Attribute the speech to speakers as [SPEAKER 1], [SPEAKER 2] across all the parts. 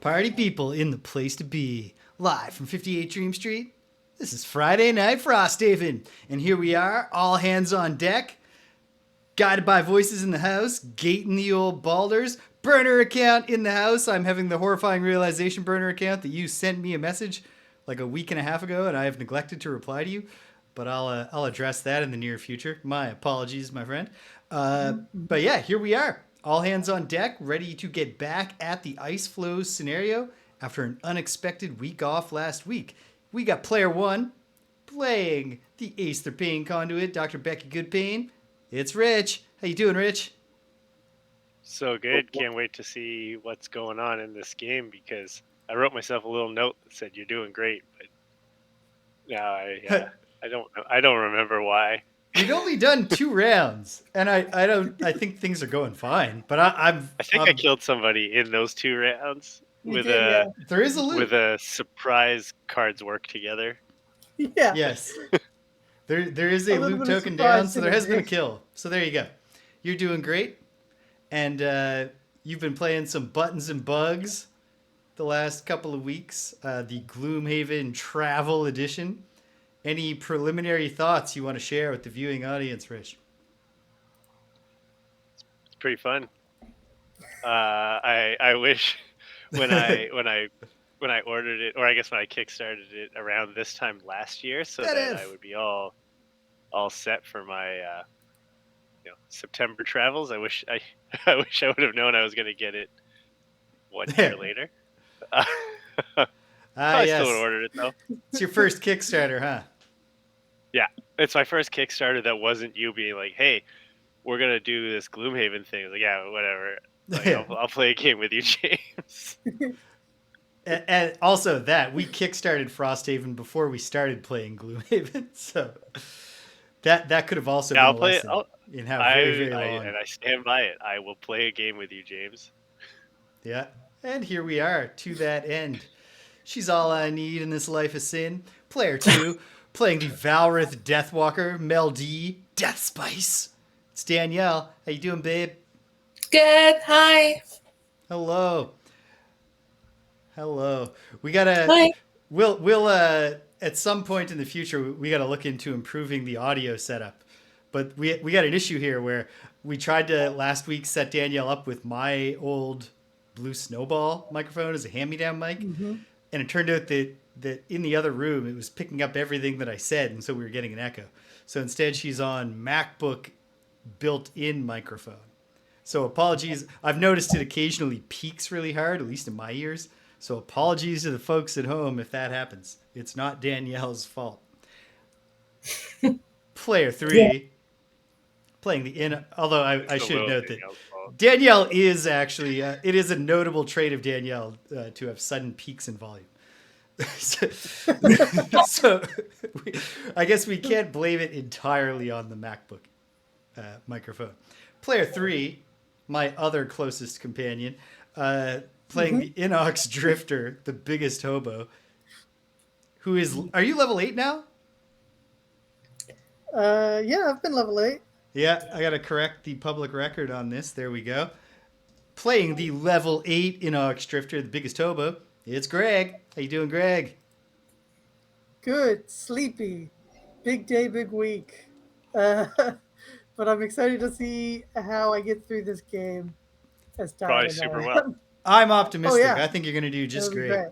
[SPEAKER 1] Party people in the place to be. Live from 58 Dream Street. This is Friday Night Frosthaven. And here we are, all hands on deck. Guided by voices in the house, gating the old balders. Burner account in the house. I'm having the horrifying realization, burner account, that you sent me a message like a week and a half ago and I have neglected to reply to you. But I'll address that in the near future. My apologies, my friend. But yeah, here we are. All hands on deck, ready to get back at the Ice Floes scenario after an unexpected week off last week. We got player one playing the Ace Pain conduit, Dr. Becky Goodpain. It's Rich. How you doing, Rich?
[SPEAKER 2] So good. Can't wait to see what's going on in this game because I wrote myself a little note that said you're doing great, but now I don't remember why.
[SPEAKER 1] We'd only done 2 rounds, and I think things are going fine. But
[SPEAKER 2] I think I killed somebody in those 2 rounds
[SPEAKER 1] there is a loot.
[SPEAKER 2] with a surprise cards work together.
[SPEAKER 3] Yeah.
[SPEAKER 1] Yes. There is a loot token down, so there has been a kill. So there you go. You're doing great. And you've been playing some Buttons and Bugs the last couple of weeks. The Gloomhaven Travel Edition. Any preliminary thoughts you want to share with the viewing audience, Rich?
[SPEAKER 2] It's pretty fun. I wish when I ordered it, or I guess when I kickstarted it around this time last year, so that I would be all set for my September travels. I wish I would have known I was going to get it 1 year later. I still would have ordered it though.
[SPEAKER 1] It's your first Kickstarter, huh?
[SPEAKER 2] Yeah, it's my first Kickstarter that wasn't you being like, "Hey, we're gonna do this Gloomhaven thing." Like, yeah, whatever. Like, I'll play a game with you, James.
[SPEAKER 1] And also that we kickstarted Frosthaven before we started playing Gloomhaven, so that could have also been a lesson in how very long.
[SPEAKER 2] And I stand by it. I will play a game with you, James.
[SPEAKER 1] Yeah, and here we are to that end. She's all I need in this life of sin. Player 2, playing the Valrith Deathwalker, Mel D, Death Spice. It's Danielle. How you doing, babe?
[SPEAKER 3] Good. Hi.
[SPEAKER 1] Hello. We gotta.
[SPEAKER 3] Hi.
[SPEAKER 1] We'll at some point in the future we gotta look into improving the audio setup. But we got an issue here where we tried to last week set Danielle up with my old Blue Snowball microphone as a hand-me-down mic, and it turned out that in the other room it was picking up everything that I said, and so we were getting an echo. So instead she's on MacBook built-in microphone. So apologies. I've noticed it occasionally peaks really hard, at least in my ears. So apologies to the folks at home if that happens. It's not Danielle's fault. Player 3, playing the although I should note that Danielle is actually, it is a notable trait of Danielle to have sudden peaks in volume. so I guess we can't blame it entirely on the MacBook microphone. Player 3, my other closest companion, playing the Inox Drifter, the biggest hobo, who is... Are you level 8 now?
[SPEAKER 3] Yeah, I've been level 8.
[SPEAKER 1] Yeah, I got to correct the public record on this. There we go. Playing the level 8 Inox Drifter, the biggest hobo, it's Greg. How you doing, Greg?
[SPEAKER 3] Good. Sleepy. Big day, big week. But I'm excited to see how I get through this game as time.
[SPEAKER 2] Probably super well.
[SPEAKER 1] I'm optimistic. I think you're going to do just great.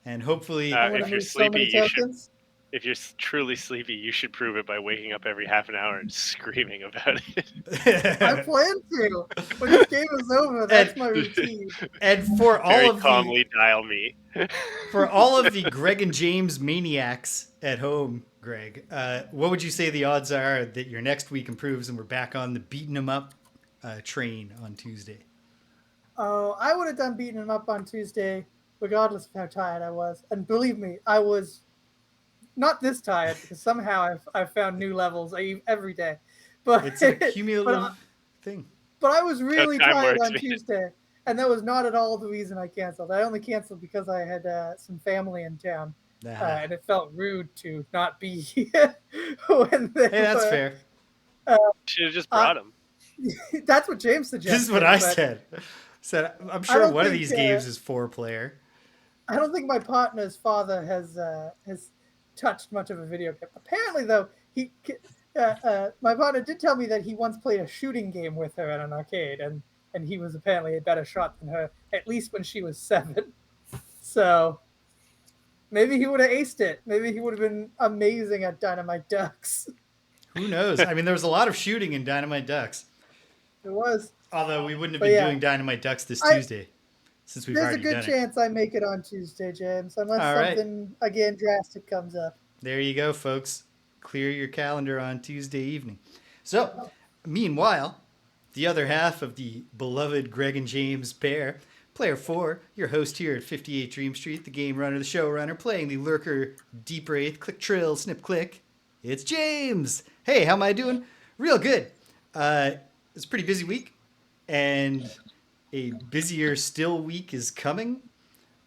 [SPEAKER 1] And hopefully...
[SPEAKER 2] if you're sleepy, if you're truly sleepy, you should prove it by waking up every half an hour and screaming about it.
[SPEAKER 3] I plan to. When this game is over, that's my routine.
[SPEAKER 1] And for all
[SPEAKER 2] Very
[SPEAKER 1] of
[SPEAKER 2] calmly dial me.
[SPEAKER 1] For all of the Greg and James maniacs at home, Greg, what would you say the odds are that your next week improves and we're back on the beating them up train on Tuesday?
[SPEAKER 3] Oh, I would have done beating them up on Tuesday, regardless of how tired I was. And believe me, I was not this tired because somehow I've found new levels every day. But
[SPEAKER 1] it's a cumulative thing.
[SPEAKER 3] But I was really tired on Tuesday, and that was not at all the reason I canceled. I only canceled because I had some family in town, and it felt rude to not be here when they
[SPEAKER 1] that's fair.
[SPEAKER 2] Should have just brought him.
[SPEAKER 3] That's what James suggested.
[SPEAKER 1] This is what I said. So I'm
[SPEAKER 3] I
[SPEAKER 1] sure
[SPEAKER 3] don't
[SPEAKER 1] one of
[SPEAKER 3] think,
[SPEAKER 1] these games is 4-player.
[SPEAKER 3] I don't think my partner's father has touched much of a video game. Apparently, though, my partner did tell me that he once played a shooting game with her at an arcade, and he was apparently a better shot than her, at least when she was 7. So maybe he would have aced it. Maybe he would have been amazing at Dynamite Ducks.
[SPEAKER 1] Who knows? I mean, there was a lot of shooting in Dynamite Ducks.
[SPEAKER 3] It was.
[SPEAKER 1] Although we wouldn't have
[SPEAKER 3] But
[SPEAKER 1] been
[SPEAKER 3] yeah,
[SPEAKER 1] doing Dynamite Ducks this
[SPEAKER 3] I
[SPEAKER 1] Tuesday, since we've
[SPEAKER 3] there's a
[SPEAKER 1] already
[SPEAKER 3] good
[SPEAKER 1] done it.
[SPEAKER 3] chance I make it on Tuesday, James, unless
[SPEAKER 1] All right.
[SPEAKER 3] something again drastic comes up.
[SPEAKER 1] There you go, folks. Clear your calendar on Tuesday evening. So, meanwhile, the other half of the beloved Greg and James pair, Player 4, your host here at 58 Dream Street, the game runner, the showrunner, playing the lurker, Deep Wraith, click trill, snip click. It's James. Hey, how am I doing? Real good. It's a pretty busy week, and a busier still week is coming,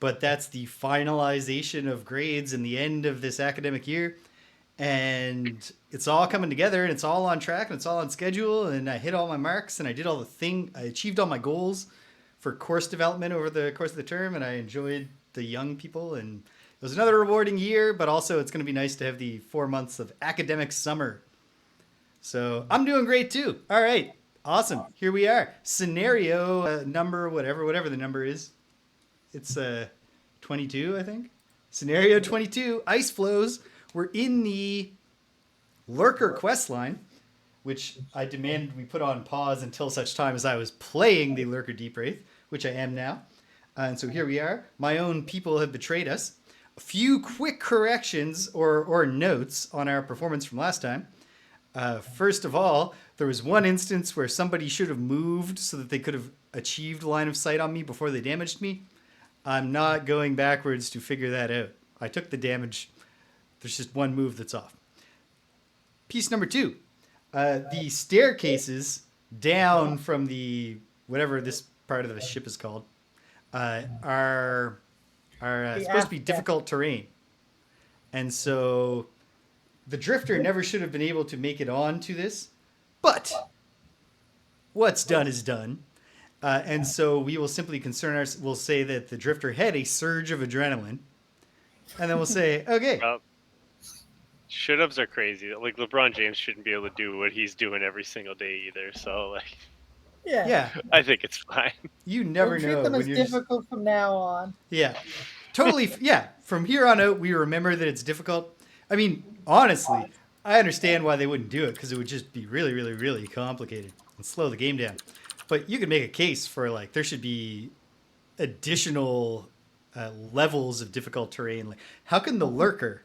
[SPEAKER 1] but that's the finalization of grades and the end of this academic year. And it's all coming together, and it's all on track, and it's all on schedule, and I hit all my marks, and I did all the thing. I achieved all my goals for course development over the course of the term, and I enjoyed the young people, and it was another rewarding year, but also it's going to be nice to have the 4 months of academic summer. So I'm doing great too. All right. Awesome. Here we are. Scenario number, whatever the number is. It's 22, I think. Scenario 22, Ice Floes. We're in the Lurker quest line, which I demanded we put on pause until such time as I was playing the Lurker Deep Wraith, which I am now. And so here we are. My own people have betrayed us. A few quick corrections or notes on our performance from last time. First of all, there was one instance where somebody should have moved so that they could have achieved line of sight on me before they damaged me. I'm not going backwards to figure that out. I took the damage. There's just one move that's off. Piece number 2. The staircases down from the whatever this part of the ship is called are supposed to be difficult terrain, and so the drifter never should have been able to make it onto this. But what's done is done, and so we will simply we'll say that the drifter had a surge of adrenaline, and then we'll say, okay.
[SPEAKER 2] Well, should-haves are crazy. Like, LeBron James shouldn't be able to do what he's doing every single day either. So, like,
[SPEAKER 3] Yeah.
[SPEAKER 2] I think it's fine.
[SPEAKER 1] You never know.
[SPEAKER 3] Treat them as difficult from now on.
[SPEAKER 1] Yeah, totally. Yeah, from here on out, we remember that it's difficult. I mean, honestly, I understand why they wouldn't do it, because it would just be really, really, really complicated and slow the game down. But you could make a case for, like, there should be additional levels of difficult terrain. Like, how can the lurker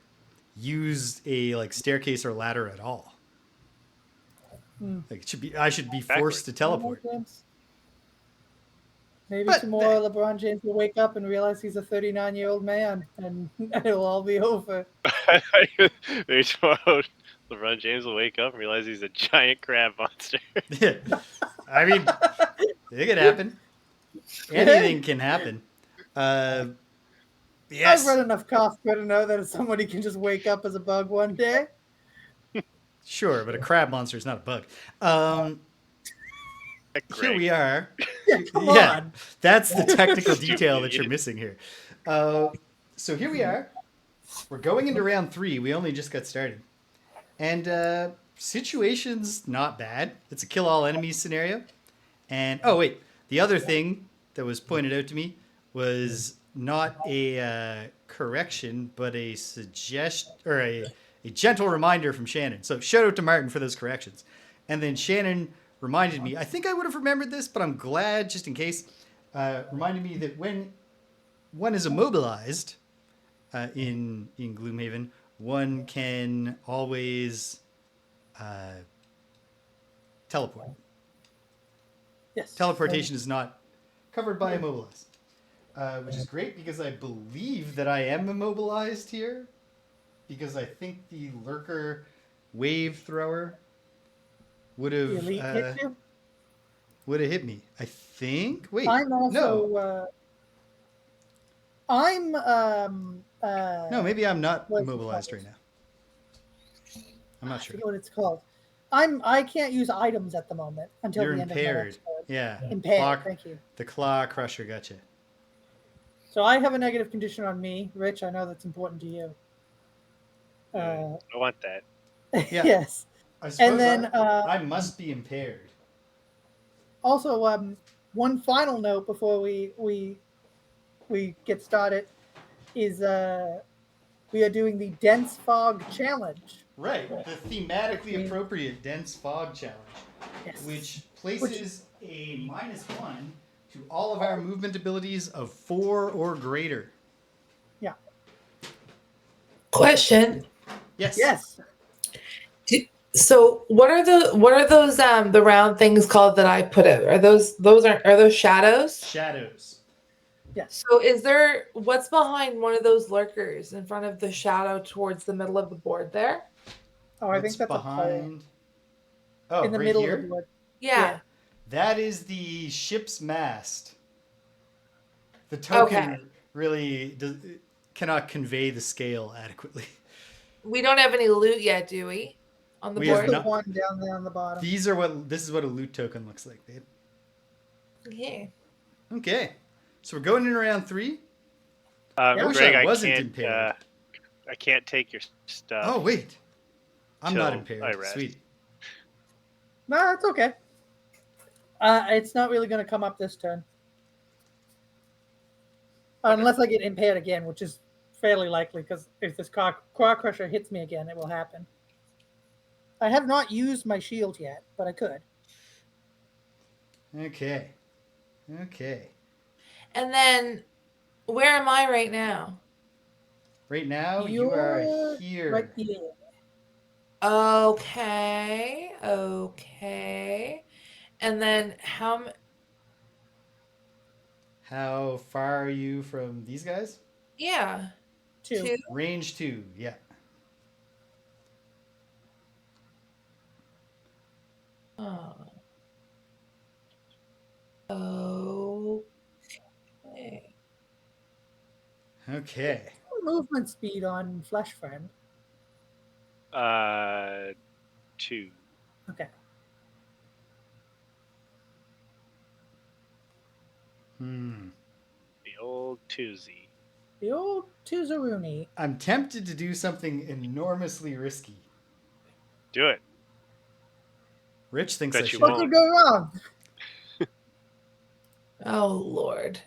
[SPEAKER 1] use a staircase or ladder at all? Like, I should be forced to teleport.
[SPEAKER 3] Maybe tomorrow LeBron James will wake up and realize he's a 39-year-old man, and it'll all be over.
[SPEAKER 2] Maybe tomorrow LeBron James will wake up and realize he's a giant crab monster.
[SPEAKER 1] I mean, it could happen. Anything can happen. Yes.
[SPEAKER 3] I've read enough Kafka to know that somebody can just wake up as a bug one day.
[SPEAKER 1] Sure, but a crab monster is not a bug. Here we are.
[SPEAKER 3] Yeah, come on.
[SPEAKER 1] That's the technical detail that you're missing here. So here we are. We're going into round 3. We only just got started. And situation's not bad. It's a kill all enemies scenario. And, oh, wait. The other thing that was pointed out to me was not a correction, but a suggestion, or a gentle reminder from Shannon. So shout out to Martin for those corrections. And then Shannon reminded me, I think I would have remembered this, but I'm glad just in case, reminded me that when one is immobilized in Gloomhaven, one can always teleport.
[SPEAKER 3] Yes.
[SPEAKER 1] Teleportation is not covered by immobilized, which is great because I believe that I am immobilized here, because I think the lurker wave thrower would have hit me. I think. Wait,
[SPEAKER 3] I'm also.
[SPEAKER 1] no. No, maybe I'm not immobilized right now. I'm not sure.
[SPEAKER 3] I forget what it's called. I can't use items at the moment until
[SPEAKER 1] You're
[SPEAKER 3] the end
[SPEAKER 1] impaired.
[SPEAKER 3] of my next turn.
[SPEAKER 1] Yeah.
[SPEAKER 3] Impaired. Thank you.
[SPEAKER 1] The Claw Crusher, gotcha.
[SPEAKER 3] So I have a negative condition on me. Rich, I know that's important to you.
[SPEAKER 2] I want that.
[SPEAKER 1] Yeah.
[SPEAKER 3] Yes.
[SPEAKER 1] I suppose
[SPEAKER 3] And then
[SPEAKER 1] I must be impaired.
[SPEAKER 3] also, one final note before we get started is we are doing the Dense Fog Challenge.
[SPEAKER 1] Right, the thematically appropriate Dense Fog Challenge,
[SPEAKER 3] Yes.
[SPEAKER 1] which places a -1 to all of our movement abilities of 4 or greater.
[SPEAKER 3] Yeah.
[SPEAKER 4] Question.
[SPEAKER 1] Yes.
[SPEAKER 3] Yes.
[SPEAKER 4] So what are those the round things called that I put out? Are those shadows?
[SPEAKER 1] Shadows.
[SPEAKER 3] Yes.
[SPEAKER 4] So what's behind one of those lurkers in front of the shadow towards the middle of the board there?
[SPEAKER 3] Oh, I think that's
[SPEAKER 1] behind. Oh,
[SPEAKER 3] in the
[SPEAKER 1] right
[SPEAKER 3] middle
[SPEAKER 1] here?
[SPEAKER 3] of the board.
[SPEAKER 4] Yeah.
[SPEAKER 1] That is the ship's mast. The token really cannot convey the scale adequately.
[SPEAKER 4] We don't have any loot yet, do we? On the
[SPEAKER 1] We
[SPEAKER 4] board?
[SPEAKER 1] have
[SPEAKER 3] The
[SPEAKER 1] not-
[SPEAKER 3] one down there on the bottom.
[SPEAKER 1] This is what a loot token looks like, babe.
[SPEAKER 4] Yeah.
[SPEAKER 1] Okay. So we're going in round 3.
[SPEAKER 3] Yeah.
[SPEAKER 1] wish
[SPEAKER 2] Greg,
[SPEAKER 1] I
[SPEAKER 2] I
[SPEAKER 1] wasn't
[SPEAKER 2] can't.
[SPEAKER 1] impaired.
[SPEAKER 2] I can't take your stuff.
[SPEAKER 1] Oh, wait. I'm not
[SPEAKER 2] till
[SPEAKER 1] impaired.
[SPEAKER 2] I rest.
[SPEAKER 1] Sweet.
[SPEAKER 3] No, that's okay. It's not really going to come up this turn. Unless I get impaired again, which is fairly likely, because if this Claw Crusher hits me again, it will happen. I have not used my shield yet, but I could.
[SPEAKER 1] Okay. Okay.
[SPEAKER 4] And then where am I right now?
[SPEAKER 1] Right now, you are here.
[SPEAKER 3] Right here.
[SPEAKER 4] Okay. And then
[SPEAKER 1] How far are you from these guys?
[SPEAKER 4] Yeah.
[SPEAKER 3] 2.
[SPEAKER 1] Range 2, yeah.
[SPEAKER 4] Oh. Okay.
[SPEAKER 1] Okay.
[SPEAKER 3] Movement speed on Flesh Friend.
[SPEAKER 2] 2.
[SPEAKER 3] Okay.
[SPEAKER 2] The old Toozy.
[SPEAKER 3] The old Tuzaruni.
[SPEAKER 1] I'm tempted to do something enormously risky.
[SPEAKER 2] Do it.
[SPEAKER 1] Rich thinks
[SPEAKER 2] Bet
[SPEAKER 1] I
[SPEAKER 2] you
[SPEAKER 1] should.
[SPEAKER 3] What
[SPEAKER 2] won't.
[SPEAKER 3] could go wrong?
[SPEAKER 4] Oh Lord.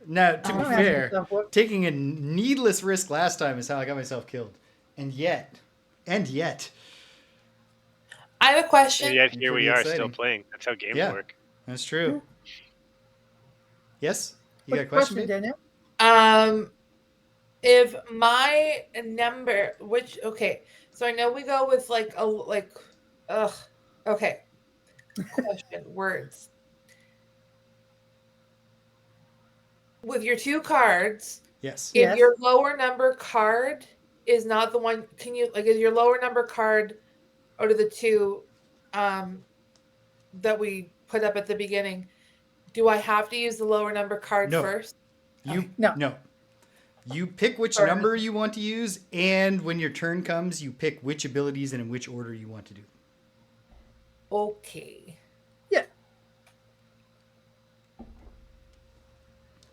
[SPEAKER 1] Now, to be
[SPEAKER 3] Don't ask
[SPEAKER 1] fair,
[SPEAKER 3] yourself what-
[SPEAKER 1] taking a needless risk last time is how I got myself killed. And yet,
[SPEAKER 4] I have a question.
[SPEAKER 2] And yet here
[SPEAKER 1] Pretty
[SPEAKER 2] we are
[SPEAKER 1] exciting.
[SPEAKER 2] still playing. That's how games
[SPEAKER 1] Yeah.
[SPEAKER 2] work.
[SPEAKER 1] that's true. Yes? You got a
[SPEAKER 3] What
[SPEAKER 1] question, babe?
[SPEAKER 3] Daniel?
[SPEAKER 4] If my number, so I know we go with okay. Question, words. With your 2 cards,
[SPEAKER 1] Yes.
[SPEAKER 4] if
[SPEAKER 3] Yes.
[SPEAKER 4] your lower number card is not the one, is your lower number card out of the 2 that we put up at the beginning, do I have to use the lower number card
[SPEAKER 1] No.
[SPEAKER 4] first?
[SPEAKER 3] No.
[SPEAKER 1] You pick which
[SPEAKER 4] Sorry.
[SPEAKER 1] number you want to use, and when your turn comes, you pick which abilities and in which order you want to do.
[SPEAKER 4] Okay.
[SPEAKER 3] Yeah.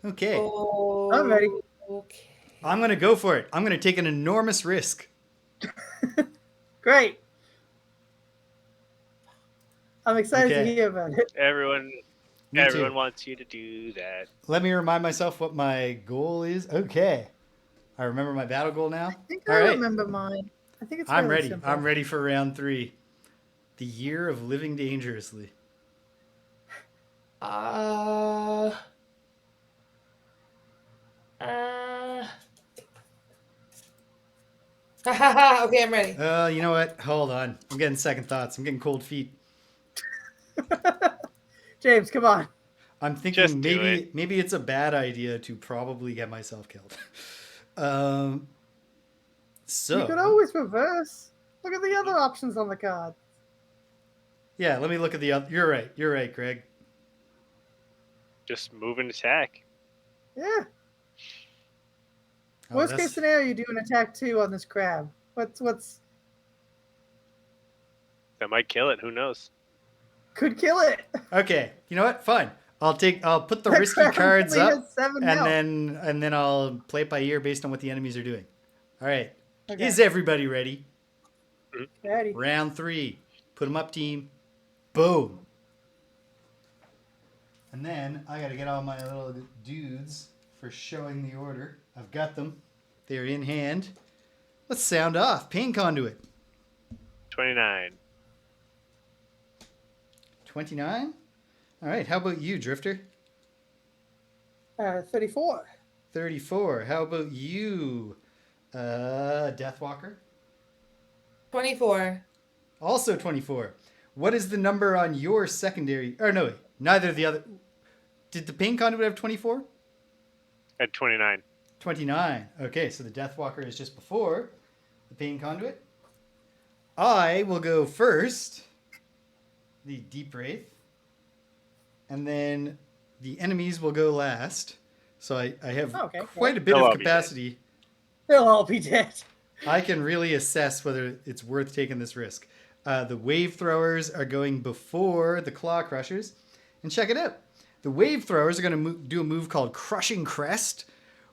[SPEAKER 1] Okay.
[SPEAKER 4] Oh,
[SPEAKER 3] I'm ready.
[SPEAKER 4] Okay.
[SPEAKER 1] I'm going to go for it. I'm going to take an enormous risk.
[SPEAKER 3] Great. I'm excited
[SPEAKER 1] Okay.
[SPEAKER 3] to hear about it.
[SPEAKER 2] Everyone
[SPEAKER 1] Me
[SPEAKER 2] everyone
[SPEAKER 1] too.
[SPEAKER 2] wants you to do that.
[SPEAKER 1] Let me remind myself what my goal is. Okay. I remember my battle goal now.
[SPEAKER 3] I think
[SPEAKER 1] All
[SPEAKER 3] I
[SPEAKER 1] right.
[SPEAKER 3] remember mine. I think it's
[SPEAKER 1] I'm
[SPEAKER 3] fairly
[SPEAKER 1] ready.
[SPEAKER 3] simple.
[SPEAKER 1] I'm ready for round 3. The year of living dangerously.
[SPEAKER 4] Okay, I'm ready.
[SPEAKER 1] You know what? Hold on. I'm getting second thoughts. I'm getting cold feet.
[SPEAKER 3] James, come on.
[SPEAKER 1] I'm
[SPEAKER 2] Just
[SPEAKER 1] thinking
[SPEAKER 2] do
[SPEAKER 1] maybe it's a bad idea to probably get myself killed. So
[SPEAKER 3] You could always reverse. Look at the other options on the card.
[SPEAKER 1] yeah, let me look at the other. You're right. You're right, Greg.
[SPEAKER 2] Just move and attack.
[SPEAKER 3] Yeah.
[SPEAKER 1] Oh,
[SPEAKER 3] Worst
[SPEAKER 1] that's-
[SPEAKER 3] case scenario, you do an attack 2 on this crab. What's
[SPEAKER 2] That might kill it. Who knows?
[SPEAKER 3] Could kill it.
[SPEAKER 1] Okay, you know what? Fine. I'll put the
[SPEAKER 3] That
[SPEAKER 1] risky
[SPEAKER 3] crap
[SPEAKER 1] cards
[SPEAKER 3] only
[SPEAKER 1] up,
[SPEAKER 3] has 7
[SPEAKER 1] and
[SPEAKER 3] health.
[SPEAKER 1] then I'll play it by ear based on what the enemies are doing. All right.
[SPEAKER 3] Okay.
[SPEAKER 1] Is everybody ready?
[SPEAKER 3] Ready.
[SPEAKER 1] Round 3. Put them up, team. Boom. And then I got to get all my little dudes for showing the order. I've got them. They're in hand. Let's sound off. Pain conduit.
[SPEAKER 2] 29.
[SPEAKER 1] 29. All right. How about you, Drifter?
[SPEAKER 3] 34.
[SPEAKER 1] 34. How about you, Deathwalker?
[SPEAKER 4] 24.
[SPEAKER 1] Also 24. What is the number on your secondary? Or no, wait, neither of the other. Did the pain conduit have 24?
[SPEAKER 2] At 29.
[SPEAKER 1] 29. Okay, so the Deathwalker is just before the pain conduit. I will go first. The Deep Wraith. And then the enemies will go last. So I have quite a bit
[SPEAKER 2] They'll
[SPEAKER 1] of
[SPEAKER 2] all be
[SPEAKER 1] capacity.
[SPEAKER 3] They'll all be dead.
[SPEAKER 1] I can really assess whether it's worth taking this risk. The Wave Throwers are going before the Claw Crushers. And check it out. The Wave Throwers are going to do a move called Crushing Crest,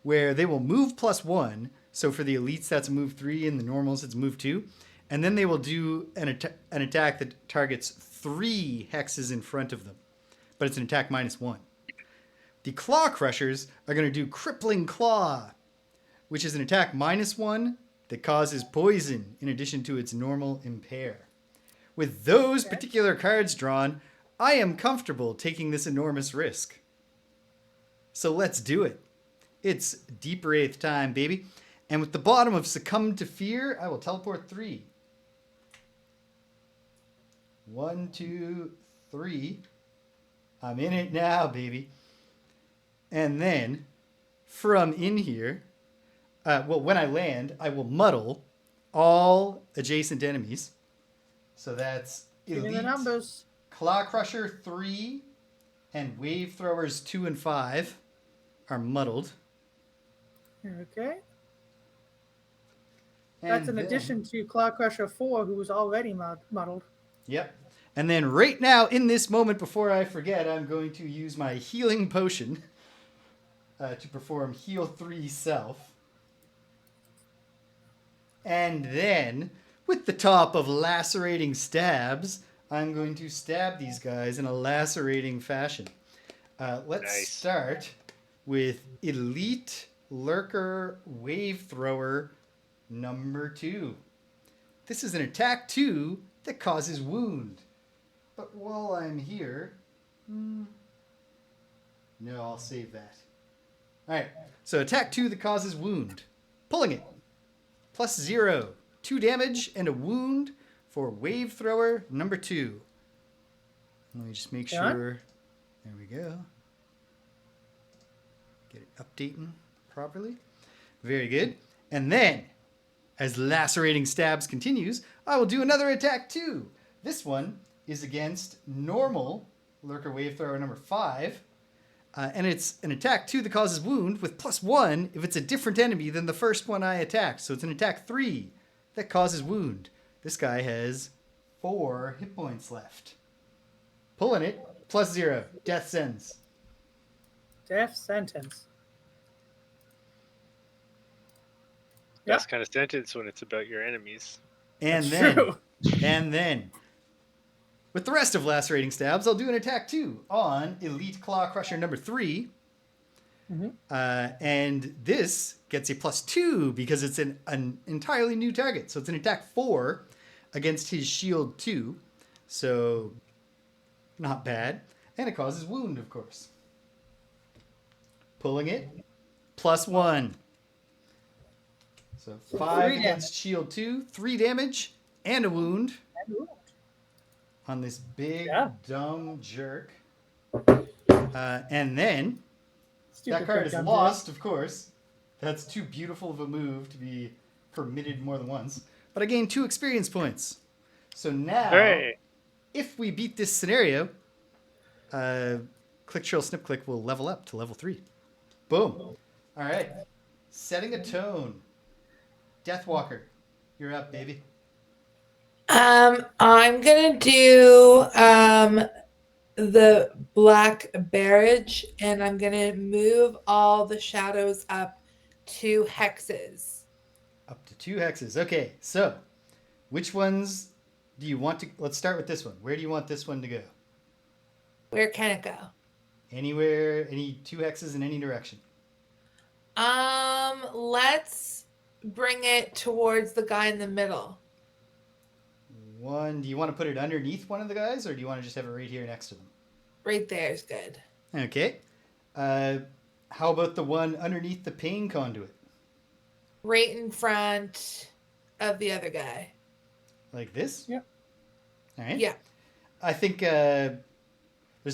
[SPEAKER 1] where they will move +1. So for the elites, that's a move 3, and the normals, it's move 2. And then they will do an attack that targets 3 hexes in front of them. But it's an attack -1. The Claw Crushers are going to do Crippling Claw, which is an attack -1 that causes poison in addition to its normal impair. With those particular cards drawn, I am comfortable taking this enormous risk. So let's do it. It's Deep Wraith time, baby. And with the bottom of Succumb to Fear, I will teleport 3. 1, 2, 3. I'm in it now, baby. And then, from in here, when I land, I will muddle all adjacent enemies. So that's
[SPEAKER 3] Give me
[SPEAKER 1] Elite,
[SPEAKER 3] the numbers.
[SPEAKER 1] Claw Crusher 3, and Wave Throwers 2 and 5 are muddled.
[SPEAKER 3] Okay.
[SPEAKER 1] And
[SPEAKER 3] That's in
[SPEAKER 1] then-
[SPEAKER 3] addition to Claw Crusher 4, who was already muddled.
[SPEAKER 1] Yep. And then right now, in this moment, before I forget, I'm going to use my healing potion to perform Heal 3 Self. And then, with the top of Lacerating Stabs, I'm going to stab these guys in a lacerating fashion. Let's start with Elite Lurker Wave Thrower number 2. This is an attack 2 that causes wound. But while I'm here... No, I'll save that. Alright, so attack 2 that causes wound. Pulling it. +0. 2 damage and a wound for Wave Thrower number 2. Let me just make sure. There we go. Get it updating properly. Very good. And then, as Lacerating Stabs continues, I will do another attack 2. This one is against normal Lurker Wave Thrower number 5. And it's an attack 2 that causes wound with +1 if it's a different enemy than the first one I attacked. So it's an attack 3 that causes wound. This guy has 4 hit points left. Pulling it, +0. Death sentence.
[SPEAKER 3] Death sentence.
[SPEAKER 2] Best kind of sentence when it's about your enemies.
[SPEAKER 1] And then, with the rest of Lacerating Stabs, I'll do an attack 2 on Elite Claw Crusher number 3.
[SPEAKER 3] Mm-hmm.
[SPEAKER 1] And this gets a +2 because it's an entirely new target. So it's an attack 4 against his shield 2. So, not bad. And it causes wound, of course. Pulling it, +1. So 5 against shield 2, 3 damage, and a wound on this big, dumb jerk. And then, that card is lost, of course. That's too beautiful of a move to be permitted more than once. But I gained 2 experience points. So now, if we beat this scenario, Click, Trill, Snip, Click will level up to level 3. Boom. All right. Setting a tone. Deathwalker, you're up, baby.
[SPEAKER 4] I'm gonna do the black barrage, and I'm gonna move all the shadows up 2 hexes.
[SPEAKER 1] Up to 2 hexes. Okay, so which ones do you want to? Let's start with this one. Where do you want this one to go?
[SPEAKER 4] Where can it go?
[SPEAKER 1] Anywhere, any 2 hexes in any direction.
[SPEAKER 4] Let's bring it towards the guy in the middle.
[SPEAKER 1] One. Do you want to put it underneath one of the guys, or do you want to just have it right here next to them?
[SPEAKER 4] Right there is good.
[SPEAKER 1] Okay. How about the one underneath the pain conduit?
[SPEAKER 4] Right in front of the other guy.
[SPEAKER 1] Like this?
[SPEAKER 3] Yep.
[SPEAKER 1] All right.
[SPEAKER 4] Yeah.
[SPEAKER 1] I think there's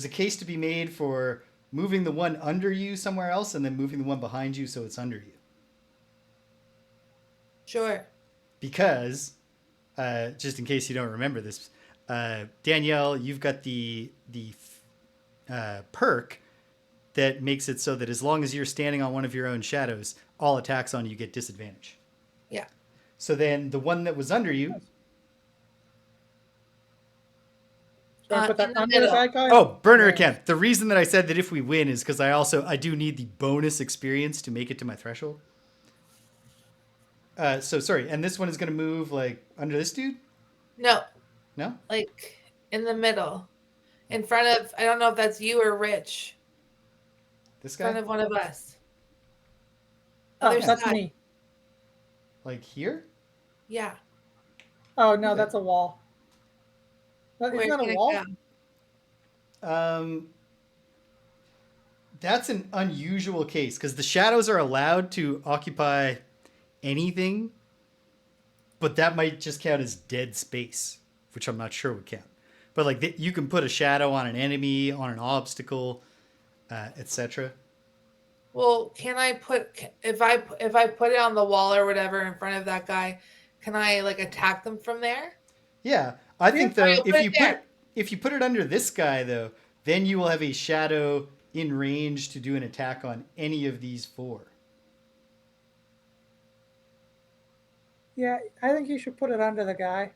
[SPEAKER 1] a case to be made for moving the one under you somewhere else and then moving the one behind you so it's under you.
[SPEAKER 4] Sure.
[SPEAKER 1] Because, just in case you don't remember this, Danielle, you've got the perk that makes it so that as long as you're standing on one of your own shadows, all attacks on you get disadvantage.
[SPEAKER 4] Yeah.
[SPEAKER 1] So then the one that was under you.
[SPEAKER 3] Should I put that
[SPEAKER 4] in the
[SPEAKER 3] under the
[SPEAKER 4] middle.
[SPEAKER 3] bad guy?
[SPEAKER 1] Oh, burner
[SPEAKER 3] Yeah.
[SPEAKER 1] account. The reason that I said that if we win is because I do need the bonus experience to make it to my threshold. So sorry, and this one is going to move like under this dude?
[SPEAKER 4] No,
[SPEAKER 1] No?
[SPEAKER 4] like in the middle. In front of, I don't know if that's you or Rich.
[SPEAKER 1] This
[SPEAKER 4] In
[SPEAKER 1] guy?
[SPEAKER 4] front of one of us.
[SPEAKER 3] Oh,
[SPEAKER 4] Other
[SPEAKER 3] that's
[SPEAKER 4] side.
[SPEAKER 3] me.
[SPEAKER 1] Like here?
[SPEAKER 4] Yeah.
[SPEAKER 3] Oh no,
[SPEAKER 1] Okay.
[SPEAKER 3] that's a wall. Isn't
[SPEAKER 4] Where
[SPEAKER 3] that
[SPEAKER 4] can
[SPEAKER 3] a
[SPEAKER 4] it
[SPEAKER 3] wall?
[SPEAKER 4] go?
[SPEAKER 1] That's an unusual case because the shadows are allowed to occupy anything, but that might just count as dead space, which I'm not sure would count. But like you can put a shadow on an enemy, on an obstacle, etc.
[SPEAKER 4] Well, can I put if I put it on the wall or whatever in front of that guy, can I like attack them from there?
[SPEAKER 1] Yeah, I think though
[SPEAKER 4] Put it there.
[SPEAKER 1] if you put it under this guy though, then you will have a shadow in range to do an attack on any of these 4.
[SPEAKER 3] Yeah, I think you should put it under the guy.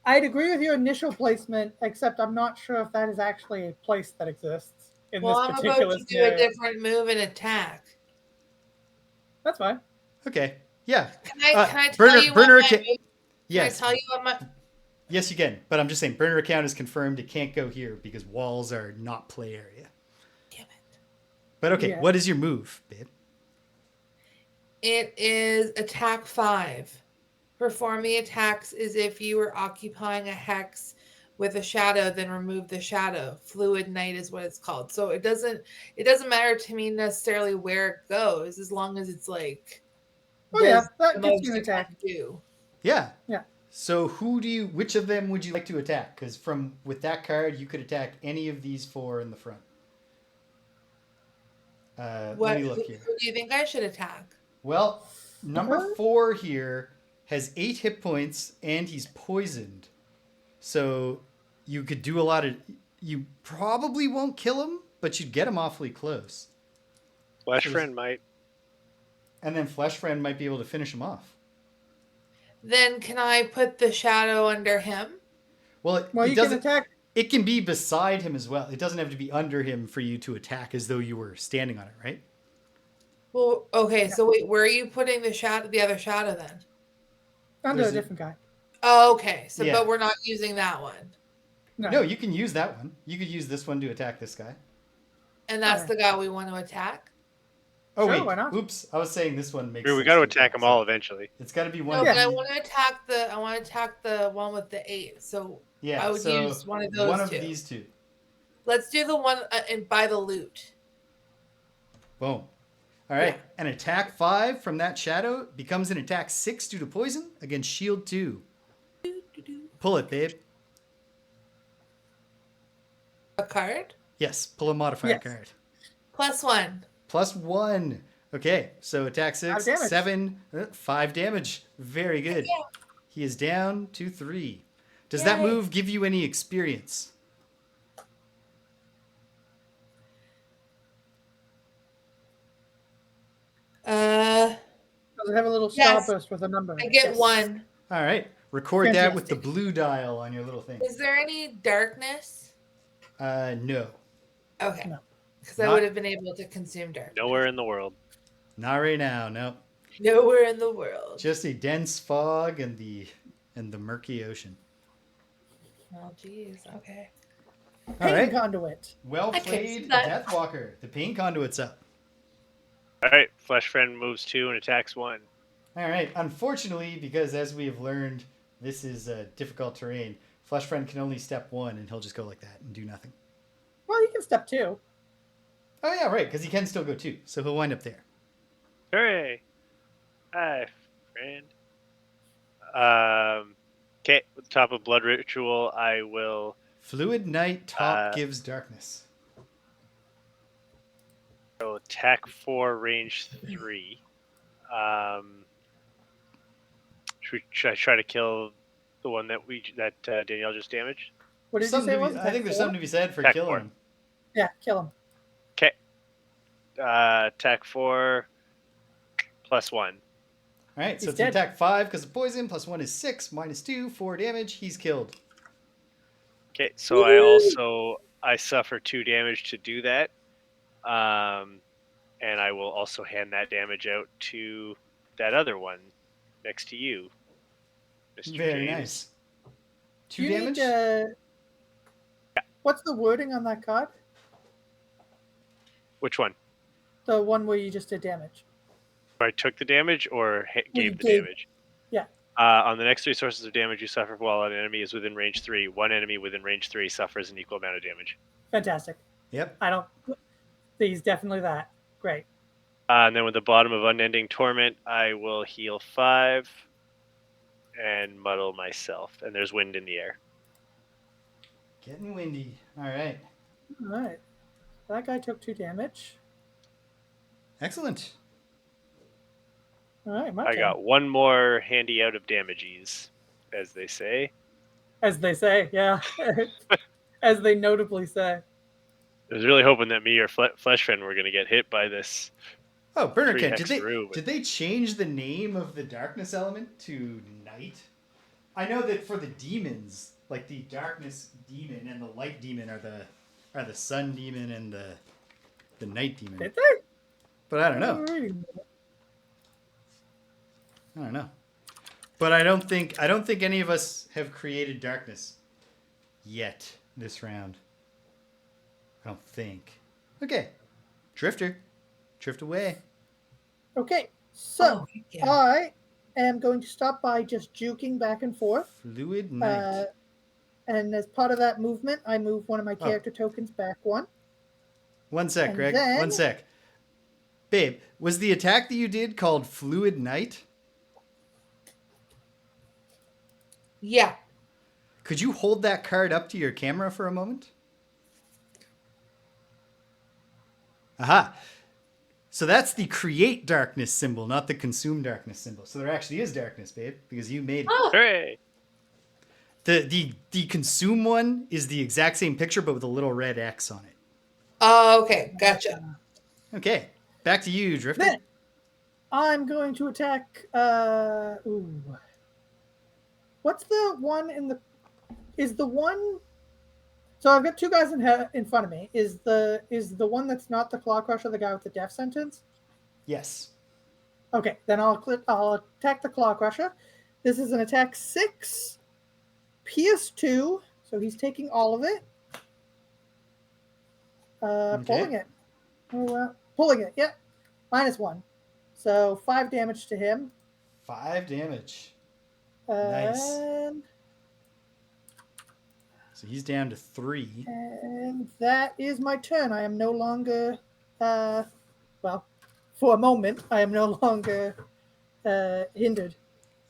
[SPEAKER 3] I'd agree with your initial placement, except I'm not sure if that is actually a place that exists in
[SPEAKER 4] Well,
[SPEAKER 3] this
[SPEAKER 4] I'm about
[SPEAKER 3] particular
[SPEAKER 4] to do a
[SPEAKER 3] scenario.
[SPEAKER 4] different move and attack.
[SPEAKER 3] That's fine.
[SPEAKER 1] Okay. Yeah.
[SPEAKER 4] Can I tell
[SPEAKER 1] burner
[SPEAKER 4] you
[SPEAKER 1] burner
[SPEAKER 4] what my
[SPEAKER 1] account.
[SPEAKER 4] move?
[SPEAKER 1] Yes.
[SPEAKER 4] Can I tell you what my
[SPEAKER 1] Yes, you can. But I'm just saying, burner account is confirmed. It can't go here because walls are not play area.
[SPEAKER 4] damn it.
[SPEAKER 1] But okay,
[SPEAKER 3] Yeah.
[SPEAKER 1] what is your move, babe?
[SPEAKER 4] It is attack 5. Performing attacks is if you were occupying a hex with a shadow, then remove the shadow. Fluid night is what it's called. So it doesn't matter to me necessarily where it goes as long as it's like
[SPEAKER 3] Oh yeah,
[SPEAKER 4] does
[SPEAKER 3] that
[SPEAKER 4] the
[SPEAKER 3] gets
[SPEAKER 4] most
[SPEAKER 3] you an
[SPEAKER 4] it can
[SPEAKER 3] attack.
[SPEAKER 4] do.
[SPEAKER 1] Yeah.
[SPEAKER 3] Yeah.
[SPEAKER 1] So which of them would you like to attack? Because with that card, you could attack any of these 4 in the front. Let me look here.
[SPEAKER 4] Who do you think I should attack?
[SPEAKER 1] Well, number 4 here has 8 hit points and he's poisoned. So you could do a lot of. You probably won't kill him, but you'd get him awfully close.
[SPEAKER 2] Flesh Friend might.
[SPEAKER 1] And then Flesh Friend might be able to finish him off.
[SPEAKER 4] Then can I put the shadow under him?
[SPEAKER 1] Well,
[SPEAKER 3] Well,
[SPEAKER 1] it
[SPEAKER 3] you can
[SPEAKER 1] doesn't.
[SPEAKER 3] attack.
[SPEAKER 1] It can be beside him as well. It doesn't have to be under him for you to attack as though you were standing on it, right?
[SPEAKER 4] Well, okay. So wait, where are you putting the other shadow then?
[SPEAKER 3] Under
[SPEAKER 1] There's
[SPEAKER 3] a
[SPEAKER 1] a-
[SPEAKER 3] different guy.
[SPEAKER 4] Oh, okay. So,
[SPEAKER 1] Yeah.
[SPEAKER 4] but we're not using that one,
[SPEAKER 1] No, you can use that one. You could use this one to attack this guy.
[SPEAKER 4] and that's
[SPEAKER 3] Alright.
[SPEAKER 4] the guy we want to attack.
[SPEAKER 1] Oh
[SPEAKER 3] Sure,
[SPEAKER 1] wait,
[SPEAKER 3] why not?
[SPEAKER 1] oops! I was saying this one makes.
[SPEAKER 2] We
[SPEAKER 1] sense
[SPEAKER 2] got to
[SPEAKER 1] to
[SPEAKER 2] attack them
[SPEAKER 1] so
[SPEAKER 2] all eventually.
[SPEAKER 1] It's got to be one.
[SPEAKER 4] No,
[SPEAKER 1] of
[SPEAKER 4] but I
[SPEAKER 1] the-
[SPEAKER 4] want to attack the one with the 8. So
[SPEAKER 1] Yeah,
[SPEAKER 4] I would
[SPEAKER 1] so
[SPEAKER 4] use one of those
[SPEAKER 1] one of
[SPEAKER 4] two.
[SPEAKER 1] these 2.
[SPEAKER 4] Let's do the one and buy the loot.
[SPEAKER 1] Boom. All right.
[SPEAKER 4] Yeah.
[SPEAKER 1] An attack 5 from that shadow becomes an attack 6 due to poison against shield 2. Pull it, babe.
[SPEAKER 4] A card
[SPEAKER 1] Yes, pull a modifier
[SPEAKER 3] Yes.
[SPEAKER 1] card.
[SPEAKER 4] +1.
[SPEAKER 1] +1. Okay, so attack 6,
[SPEAKER 3] 5 damage.
[SPEAKER 1] 7, 5 damage. Very good.
[SPEAKER 4] Yeah.
[SPEAKER 1] He is down to 3. Does that
[SPEAKER 4] Yay.
[SPEAKER 1] move give you any experience?
[SPEAKER 4] Uh,
[SPEAKER 3] Does it have a little
[SPEAKER 4] Yes.
[SPEAKER 3] starburst with a number? in
[SPEAKER 4] I
[SPEAKER 3] it?
[SPEAKER 4] get
[SPEAKER 3] Yes.
[SPEAKER 4] 1.
[SPEAKER 1] All right. Record that with the
[SPEAKER 3] Fantastic.
[SPEAKER 1] blue dial on your little thing.
[SPEAKER 4] Is there any darkness?
[SPEAKER 1] No.
[SPEAKER 4] Okay.
[SPEAKER 3] No.
[SPEAKER 4] Because I
[SPEAKER 1] Not-
[SPEAKER 4] would have been able to consume darkness.
[SPEAKER 2] Nowhere in the world.
[SPEAKER 1] Not right now, no.
[SPEAKER 4] Nowhere in the world.
[SPEAKER 1] Just a dense fog and the murky ocean.
[SPEAKER 4] Oh, geez. Okay.
[SPEAKER 1] All
[SPEAKER 3] Pain
[SPEAKER 1] right.
[SPEAKER 3] conduit.
[SPEAKER 1] Well
[SPEAKER 4] I can
[SPEAKER 1] played,
[SPEAKER 4] see that.
[SPEAKER 1] Deathwalker. The pain conduit's up.
[SPEAKER 2] All right, Flesh Friend moves 2 and attacks 1.
[SPEAKER 1] All right. Unfortunately, because as we have learned, this is difficult terrain. Flesh Friend can only step 1, and he'll just go like that and do nothing.
[SPEAKER 3] Well, you can step 2.
[SPEAKER 1] Oh yeah, right. Because he can still go 2, so he'll wind up there.
[SPEAKER 2] Hooray! Hi, friend. Okay, with the top of Blood Ritual, I will
[SPEAKER 1] Fluid Night top gives darkness.
[SPEAKER 2] go attack 4, range 3. Should I try to kill the one that Danielle just damaged?
[SPEAKER 3] What did you say it was?
[SPEAKER 1] I think there's something to be said for
[SPEAKER 2] Attack
[SPEAKER 1] killing
[SPEAKER 2] 4.
[SPEAKER 1] him.
[SPEAKER 3] Yeah, kill him.
[SPEAKER 2] Okay. Attack 4 plus 1.
[SPEAKER 1] All right, so
[SPEAKER 3] He's
[SPEAKER 1] it's
[SPEAKER 3] dead.
[SPEAKER 1] attack 5 because of poison, plus 1 is 6, minus 2, 4 damage. He's killed.
[SPEAKER 2] Okay, so I suffer 2 damage to do that. And I will also hand that damage out to that other one next to you, Mr.
[SPEAKER 1] Very
[SPEAKER 2] James.
[SPEAKER 1] nice.
[SPEAKER 3] Do
[SPEAKER 1] 2
[SPEAKER 3] you
[SPEAKER 1] damage?
[SPEAKER 3] Need, what's the wording on that card?
[SPEAKER 2] Which one?
[SPEAKER 3] The one where you just did damage.
[SPEAKER 2] Where I took the damage or gave the
[SPEAKER 3] gave-
[SPEAKER 2] damage?
[SPEAKER 3] Yeah.
[SPEAKER 2] On the next 3 sources of damage you suffer while an enemy is within range 3, one enemy within range 3 suffers an equal amount of damage.
[SPEAKER 3] Fantastic.
[SPEAKER 1] Yep.
[SPEAKER 3] I don't. He's definitely that. Great.
[SPEAKER 2] And then with the bottom of Unending Torment, I will heal 5 and muddle myself. And there's wind in the air.
[SPEAKER 1] Getting windy. All right.
[SPEAKER 3] All right. That guy took 2 damage.
[SPEAKER 1] Excellent.
[SPEAKER 3] All right, my
[SPEAKER 2] I
[SPEAKER 3] turn.
[SPEAKER 2] got one more handy out of damages, as they say.
[SPEAKER 3] As they say, yeah. As they notably say.
[SPEAKER 2] I was really hoping that me or Flesh Friend were going to get hit by this.
[SPEAKER 1] Oh, Burner
[SPEAKER 2] Three
[SPEAKER 1] Ken,
[SPEAKER 2] hex through, but-
[SPEAKER 1] did they change the name of the darkness element to night? I know that for the demons, like the darkness demon and the light demon are the sun demon and the night demon.
[SPEAKER 3] Did they?
[SPEAKER 1] But I don't know. I don't know. But I don't think any of us have created darkness yet this round. I don't think. Okay. Drifter. Drift away.
[SPEAKER 3] Okay, so
[SPEAKER 4] Oh, yeah.
[SPEAKER 3] I am going to stop by just juking back and forth.
[SPEAKER 1] Fluid night.
[SPEAKER 3] And as part of that movement, I move one of my
[SPEAKER 1] Oh.
[SPEAKER 3] character tokens back 1.
[SPEAKER 1] One sec,
[SPEAKER 3] and
[SPEAKER 1] Greg.
[SPEAKER 3] then-
[SPEAKER 1] 1 sec. Babe, was the attack that you did called Fluid Night?
[SPEAKER 4] Yeah.
[SPEAKER 1] Could you hold that card up to your camera for a moment? Aha. So that's the create darkness symbol, not the consume darkness symbol. So there actually is darkness, babe, because you made it.
[SPEAKER 4] Oh,
[SPEAKER 2] Hooray!
[SPEAKER 1] The consume one is the exact same picture, but with a little red X on it.
[SPEAKER 4] oh, okay. Gotcha.
[SPEAKER 1] Okay, back to you, Drifter.
[SPEAKER 3] Then I'm going to attack. What's the one in the? Is the one? So I've got 2 guys in front of me. Is the one that's not the Claw Crusher the guy with the death sentence?
[SPEAKER 1] Yes.
[SPEAKER 3] Okay, then I'll attack the Claw Crusher. This is an attack 6, pierce 2, so he's taking all of it. Pulling it. Pulling it, yeah. -1. So 5 damage to him.
[SPEAKER 1] 5 damage. Nice.
[SPEAKER 3] And,
[SPEAKER 1] So he's down to 3.
[SPEAKER 3] and that is my turn. I am no longer, well, for a moment, I am no longer hindered.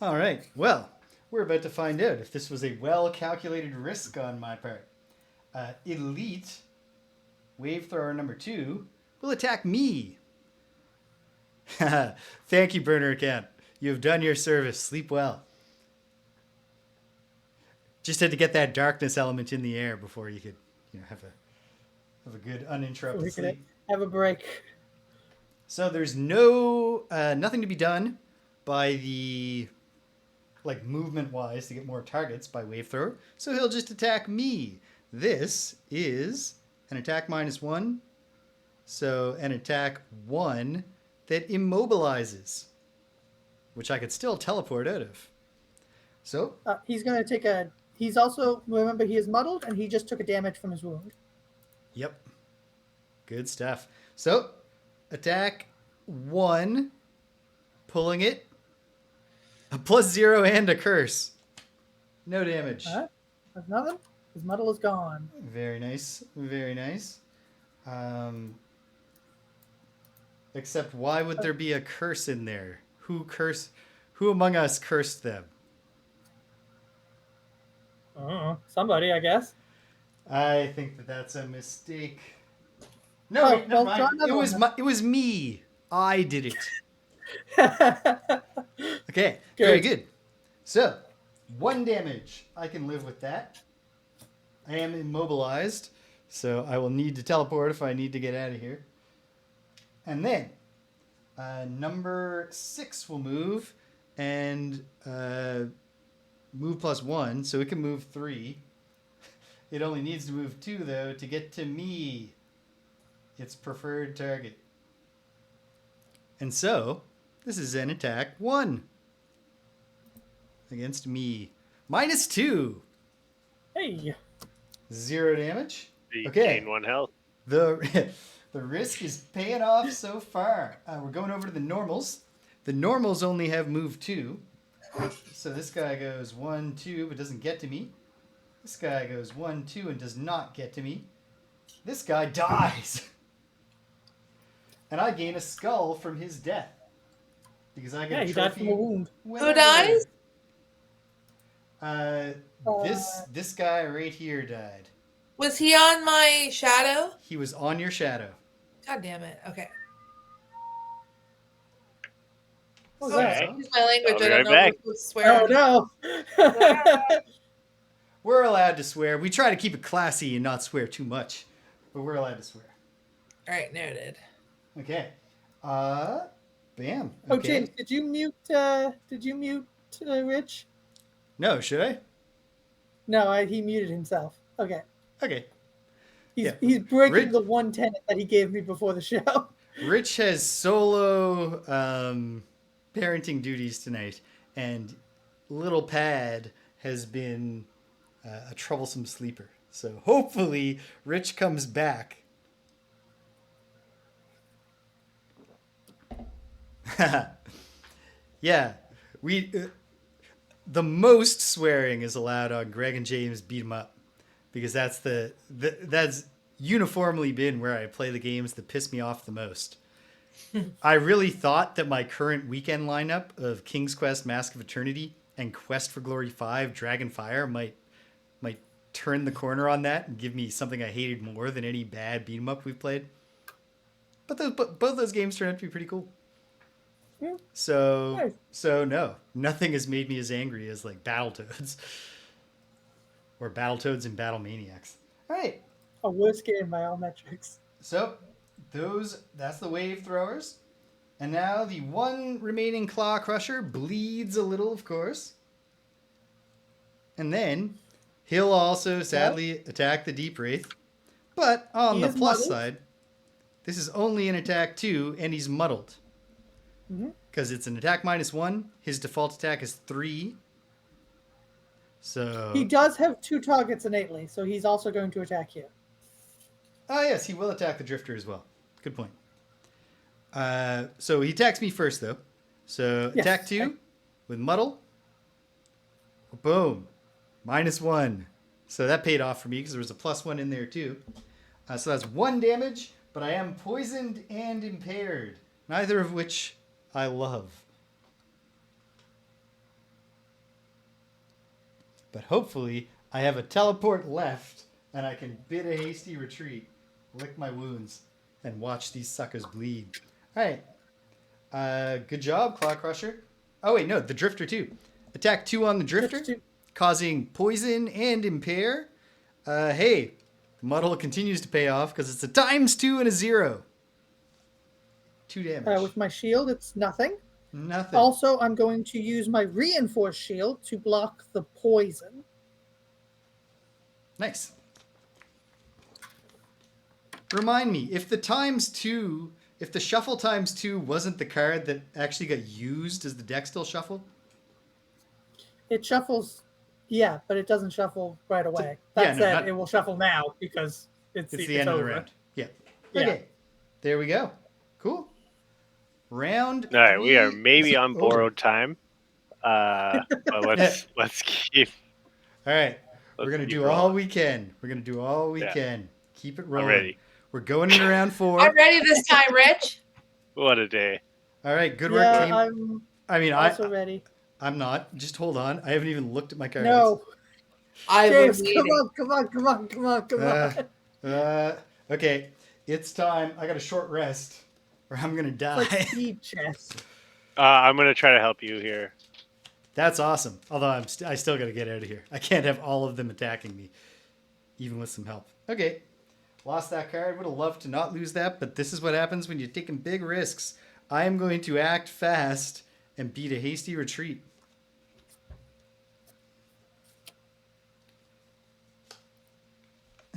[SPEAKER 1] All right. Well, we're about to find out if this was a well-calculated risk on my part. Elite, wave thrower number 2, will attack me. Thank you, Burner Camp. You have done your service. Sleep well. Just had to get that darkness element in the air before you could, have a good uninterrupted
[SPEAKER 3] We could
[SPEAKER 1] sleep.
[SPEAKER 3] have a break.
[SPEAKER 1] So there's nothing to be done by the like movement-wise to get more targets by wave thrower. So he'll just attack me. This is an attack -1. So an attack 1 that immobilizes, which I could still teleport out of. So
[SPEAKER 3] He's going to take a... He's also... Remember, he is muddled, and he just took a damage from his wound.
[SPEAKER 1] Yep. Good stuff. So, attack 1, pulling it. A +0 and a curse. No damage.
[SPEAKER 3] All right. There's nothing. His muddle is gone.
[SPEAKER 1] Very nice. Very nice. Except why would there be a curse in there? Who among us cursed them?
[SPEAKER 3] Somebody, I guess.
[SPEAKER 1] I think that's a mistake. No,
[SPEAKER 3] Oh,
[SPEAKER 1] wait, never
[SPEAKER 3] well, try
[SPEAKER 1] mind.
[SPEAKER 3] another one.
[SPEAKER 1] It was me. I did it. Okay, very good. So, 1 damage. I can live with that. I am immobilized, so I will need to teleport if I need to get out of here. And then, number 6 will move, and move +1, so it can move 3. It only needs to move 2, though, to get to me, its preferred target. And so, this is an attack 1 against me. -2.
[SPEAKER 3] Hey.
[SPEAKER 1] 0 damage.
[SPEAKER 2] You
[SPEAKER 1] Okay.
[SPEAKER 2] gain 1 health.
[SPEAKER 1] The risk is paying off so far. We're going over to the normals. The normals only have move 2. So this guy goes 1, 2, but doesn't get to me. This guy goes 1, 2, and does not get to me. This guy dies. And I gain a skull from his death. Because I get a
[SPEAKER 3] He
[SPEAKER 1] trophy.
[SPEAKER 3] died from a wound.
[SPEAKER 4] Who dies?
[SPEAKER 1] This guy right here died.
[SPEAKER 4] Was he on my shadow?
[SPEAKER 1] He was on your shadow.
[SPEAKER 4] God damn it. Okay.
[SPEAKER 3] What was
[SPEAKER 2] Okay.
[SPEAKER 3] that?
[SPEAKER 4] Use my language.
[SPEAKER 2] I'll be
[SPEAKER 4] I don't
[SPEAKER 2] right
[SPEAKER 4] know
[SPEAKER 2] back.
[SPEAKER 4] if it's swear.
[SPEAKER 3] Oh, no.
[SPEAKER 1] We're allowed to swear. We try to keep it classy and not swear too much. But we're allowed to swear.
[SPEAKER 4] All right, noted.
[SPEAKER 1] Okay. Bam.
[SPEAKER 3] Oh,
[SPEAKER 1] Okay.
[SPEAKER 3] James, did you mute Rich?
[SPEAKER 1] No, should I?
[SPEAKER 3] No, he muted himself. Okay.
[SPEAKER 1] Okay.
[SPEAKER 3] He's
[SPEAKER 1] Yeah.
[SPEAKER 3] breaking
[SPEAKER 1] Rich-
[SPEAKER 3] the one tenet that he gave me before the show.
[SPEAKER 1] Rich has solo parenting duties tonight, and little Pad has been a troublesome sleeper. So hopefully Rich comes back. Yeah, the most swearing is allowed on Greg and James Beat 'em Up, because that's that's uniformly been where I play the games that piss me off the most. I really thought that my current weekend lineup of King's Quest Mask of Eternity and Quest for Glory 5 Dragonfire might turn the corner on that and give me something I hated more than any bad beat 'em up we've played. But both those games turned out to be pretty cool.
[SPEAKER 3] Yeah.
[SPEAKER 1] So
[SPEAKER 3] Nice.
[SPEAKER 1] no, nothing has made me as angry as like Battletoads or Battletoads and Battle Maniacs. All right.
[SPEAKER 3] A worst game by all metrics.
[SPEAKER 1] So that's the wave throwers. And now the one remaining Claw Crusher bleeds a little, of course. And then he'll also sadly attack the Deep Wraith. But on
[SPEAKER 3] He
[SPEAKER 1] the
[SPEAKER 3] is
[SPEAKER 1] plus
[SPEAKER 3] muddled.
[SPEAKER 1] side, this is only an attack 2 and he's muddled. Because it's an attack -1. His default attack is 3. So
[SPEAKER 3] He does have 2 targets innately, so he's also going to attack you.
[SPEAKER 1] Oh, yes, he will attack the Drifter as well. Good point. So he attacks me first, though. So
[SPEAKER 3] Yes.
[SPEAKER 1] attack 2 with Muddle. Boom. -1. So that paid off for me because there was a +1 in there, too. So that's 1 damage, but I am poisoned and impaired, neither of which I love. But hopefully I have a teleport left and I can bid a hasty retreat, lick my wounds, and watch these suckers bleed. All right. Good job, Claw Crusher. Oh, wait, no, the Drifter too. Attack 2 on the Drifter,
[SPEAKER 3] Drifter 2.
[SPEAKER 1] causing poison and impair. Hey, the Muddle continues to pay off because it's a ×2 and a 0. 2 damage.
[SPEAKER 3] With my shield, it's nothing.
[SPEAKER 1] Nothing.
[SPEAKER 3] Also, I'm going to use my reinforced shield to block the poison.
[SPEAKER 1] Nice. Remind me, if the shuffle times 2 wasn't the card that actually got used, does the deck still shuffle?
[SPEAKER 3] It shuffles, yeah, but it doesn't shuffle right away. That said, it will shuffle now because it's
[SPEAKER 1] the end
[SPEAKER 3] over.
[SPEAKER 1] of the round. Yeah.
[SPEAKER 3] Yeah.
[SPEAKER 1] Okay. There we go. Cool. Round.
[SPEAKER 2] All right, we are
[SPEAKER 1] 3
[SPEAKER 2] maybe
[SPEAKER 1] is
[SPEAKER 2] on
[SPEAKER 1] over.
[SPEAKER 2] borrowed time. But let's keep.
[SPEAKER 1] All right. We're
[SPEAKER 2] Let's
[SPEAKER 1] gonna
[SPEAKER 2] keep
[SPEAKER 1] do
[SPEAKER 2] rolling.
[SPEAKER 1] all we can. Keep it rolling.
[SPEAKER 2] ready.
[SPEAKER 1] We're going into round 4.
[SPEAKER 4] I'm ready this time, Rich.
[SPEAKER 2] What a day!
[SPEAKER 1] All right. Good work, team.
[SPEAKER 3] I'm also ready.
[SPEAKER 1] I'm not. Just hold on. I haven't even looked at my cards.
[SPEAKER 3] No.
[SPEAKER 4] I
[SPEAKER 3] James,
[SPEAKER 4] was
[SPEAKER 3] come on.
[SPEAKER 1] Okay. It's time. I got a short rest, or I'm gonna die.
[SPEAKER 3] Like speed chess.
[SPEAKER 2] I'm gonna try to help you here.
[SPEAKER 1] That's awesome. Although I still got to get out of here. I can't have all of them attacking me, even with some help. Okay. Lost that card. Would have loved to not lose that, but this is what happens when you're taking big risks. I am going to act fast and beat a hasty retreat.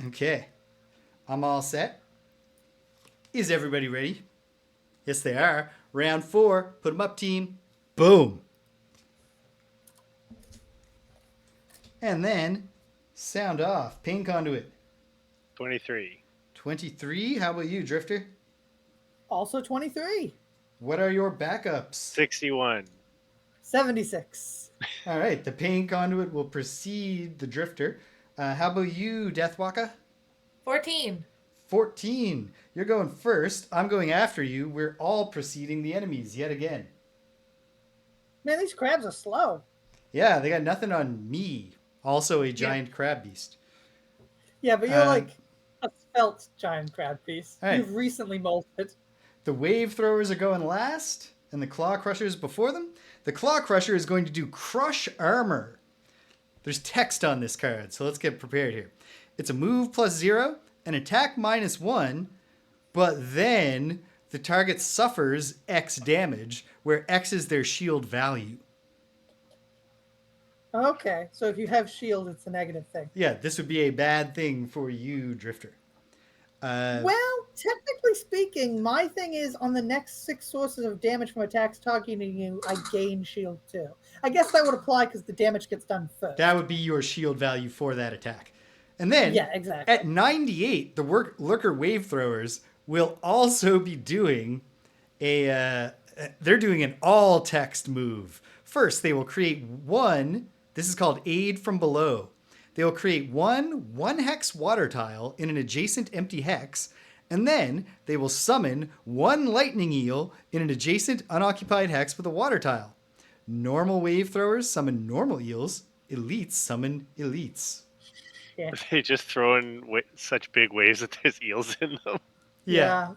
[SPEAKER 1] Okay. I'm all set. Is everybody ready? Yes, they are. Round 4. Put them up, team. Boom. And then sound off. Pain conduit.
[SPEAKER 2] 23.
[SPEAKER 1] 23. How about you, Drifter?
[SPEAKER 3] Also 23.
[SPEAKER 1] What are your backups?
[SPEAKER 2] 61.
[SPEAKER 3] 76.
[SPEAKER 1] All right. The pain conduit will precede the Drifter. How about you, Deathwalker?
[SPEAKER 4] 14.
[SPEAKER 1] 14. You're going first. I'm going after you. We're all preceding the enemies yet again.
[SPEAKER 3] Man, these crabs are slow.
[SPEAKER 1] Yeah, they got nothing on me. Also a giant crab beast.
[SPEAKER 3] Yeah, but you're like a spelt giant crab piece.
[SPEAKER 1] All right.
[SPEAKER 3] You've recently molted.
[SPEAKER 1] The wave throwers are going last, and the claw crushers before them. The claw crusher is going to do crush armor. There's text on this card, so let's get prepared here. It's a move +0, an attack -1, but then the target suffers X damage, where X is their shield value.
[SPEAKER 3] Okay, so if you have shield, it's a negative thing.
[SPEAKER 1] Yeah, this would be a bad thing for you, Drifter.
[SPEAKER 3] Well, technically speaking, my thing is on the next 6 sources of damage from attacks targeting you, I gain shield too. I guess that would apply because the damage gets done first.
[SPEAKER 1] That would be your shield value for that attack. And then
[SPEAKER 3] yeah, exactly.
[SPEAKER 1] At 98, the Lurker Wave Throwers will also be doing they're doing an all text move. First, they will create one. This is called Aid from Below. They will create one hex water tile in an adjacent empty hex, and then they will summon one lightning eel in an adjacent unoccupied hex with a water tile. Normal wave throwers summon normal eels. Elites summon elites.
[SPEAKER 3] Yeah.
[SPEAKER 2] They just throw in such big waves that there's eels in them.
[SPEAKER 1] Yeah.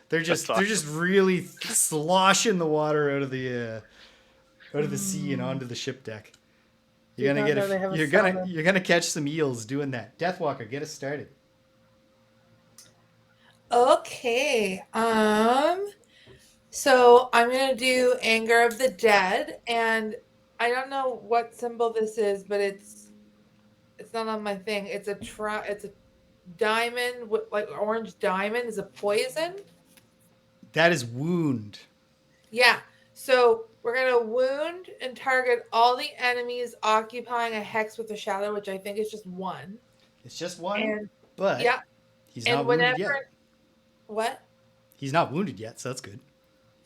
[SPEAKER 1] They're just really sloshing the water out of the sea and onto the ship deck. You're gonna catch some eels doing that. Deathwalker, get us started.
[SPEAKER 4] Okay. So I'm gonna do Anger of the Dead, and I don't know what symbol this is, but it's not on my thing. It's a diamond, like orange diamond is a poison.
[SPEAKER 1] That is wound.
[SPEAKER 4] Yeah. So we're going to wound and target all the enemies occupying a hex with a shadow, which I think is just one.
[SPEAKER 1] It's just one,
[SPEAKER 4] and,
[SPEAKER 1] but
[SPEAKER 4] yeah.
[SPEAKER 1] He's not wounded yet.
[SPEAKER 4] What?
[SPEAKER 1] He's not wounded yet, so that's good.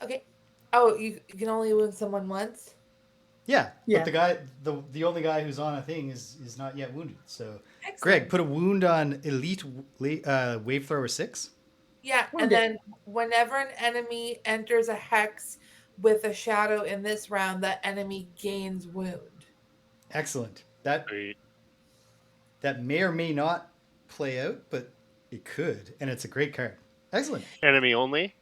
[SPEAKER 4] Okay. Oh, you can only wound someone once?
[SPEAKER 1] Yeah. But the only guy who's on a thing is not yet wounded. So, excellent. Greg, put a wound on Elite Wave Thrower 6.
[SPEAKER 4] Yeah, and then whenever an enemy enters a hex with a shadow in this round, that enemy gains wound.
[SPEAKER 1] Excellent. That may or may not play out, but it could, and it's a great card. Excellent.
[SPEAKER 2] Enemy only?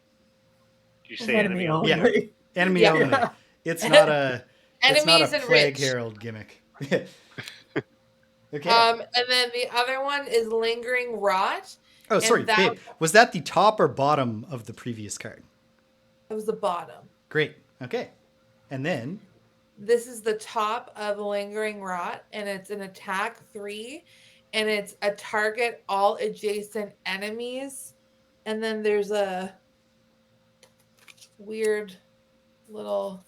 [SPEAKER 2] Did you say enemy only?
[SPEAKER 1] Yeah, enemy only. It's not a Plague Herald gimmick. Okay.
[SPEAKER 4] And then the other one is Lingering Rot.
[SPEAKER 1] Oh, sorry, babe. Was that the top or bottom of the previous card?
[SPEAKER 4] It was the bottom.
[SPEAKER 1] Great. Okay. And then
[SPEAKER 4] This is the top of Lingering Rot, and it's an attack 3, and it's a target all adjacent enemies. And then there's a weird little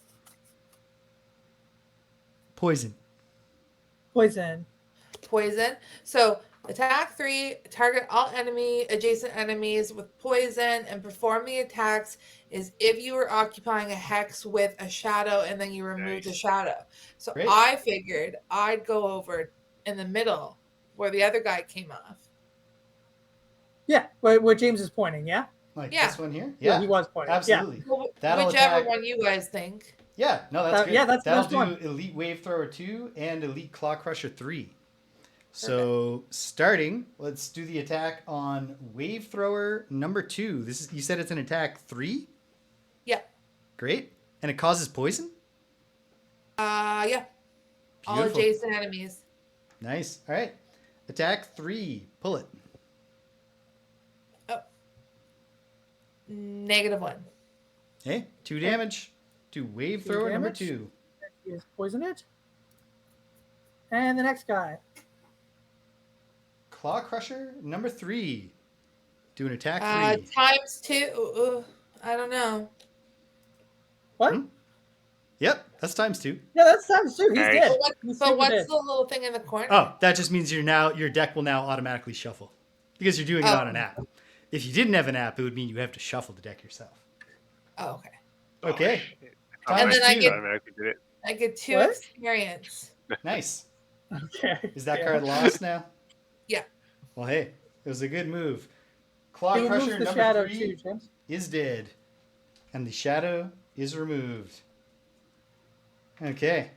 [SPEAKER 1] poison.
[SPEAKER 3] Poison.
[SPEAKER 4] So attack 3, target all adjacent enemies with poison, and perform the attacks is if you were occupying a hex with a shadow and then you remove the shadow. So
[SPEAKER 1] Great.
[SPEAKER 4] I figured I'd go over in the middle where the other guy came off.
[SPEAKER 3] Yeah, where James is pointing, yeah?
[SPEAKER 1] Like
[SPEAKER 4] Yeah.
[SPEAKER 1] this one here?
[SPEAKER 3] Yeah, he was pointing.
[SPEAKER 1] Absolutely.
[SPEAKER 4] Well,
[SPEAKER 1] That'll
[SPEAKER 4] whichever
[SPEAKER 1] attack-
[SPEAKER 4] one you guys think.
[SPEAKER 1] Yeah, no, that's good.
[SPEAKER 3] Yeah, that's the
[SPEAKER 1] That'll
[SPEAKER 3] best
[SPEAKER 1] do
[SPEAKER 3] one.
[SPEAKER 1] Elite Wave Thrower 2 and Elite Claw Crusher 3. So starting, let's do the attack on Wave Thrower number 2. This is, you said it's an attack 3?
[SPEAKER 4] Yeah.
[SPEAKER 1] Great. And it causes poison?
[SPEAKER 4] Yeah. All
[SPEAKER 1] Beautiful.
[SPEAKER 4] adjacent enemies.
[SPEAKER 1] Nice. All right. Attack 3. Pull it.
[SPEAKER 4] Oh. -1.
[SPEAKER 1] Okay. 2 damage to Wave Thrower number
[SPEAKER 3] damage.
[SPEAKER 1] 2.
[SPEAKER 3] He is poison it. And the next guy.
[SPEAKER 1] Claw Crusher number 3. Do an attack 3.
[SPEAKER 4] Times 2. I don't know.
[SPEAKER 3] What?
[SPEAKER 1] Hmm? Yep, that's times 2.
[SPEAKER 3] Yeah, that's times 2. He's
[SPEAKER 2] Nice.
[SPEAKER 3] dead.
[SPEAKER 4] But
[SPEAKER 3] He's
[SPEAKER 4] what's
[SPEAKER 3] super dead.
[SPEAKER 4] the little thing in the corner?
[SPEAKER 1] Oh, that just means your deck will now automatically shuffle because you're doing it on an app. If you didn't have an app, it would mean you have to shuffle the deck yourself.
[SPEAKER 4] Oh, okay.
[SPEAKER 1] Okay.
[SPEAKER 4] And then I
[SPEAKER 2] automatically did it.
[SPEAKER 4] I get 2
[SPEAKER 3] What?
[SPEAKER 4] experience.
[SPEAKER 1] Nice.
[SPEAKER 3] Okay.
[SPEAKER 1] Is that
[SPEAKER 3] Yeah.
[SPEAKER 1] card lost now?
[SPEAKER 4] Yeah.
[SPEAKER 1] Well, hey, it was a good move. Claw
[SPEAKER 3] He removes
[SPEAKER 1] Crusher
[SPEAKER 3] the
[SPEAKER 1] number
[SPEAKER 3] shadow
[SPEAKER 1] 3
[SPEAKER 3] too, James.
[SPEAKER 1] is dead, and the shadow is removed. Okay.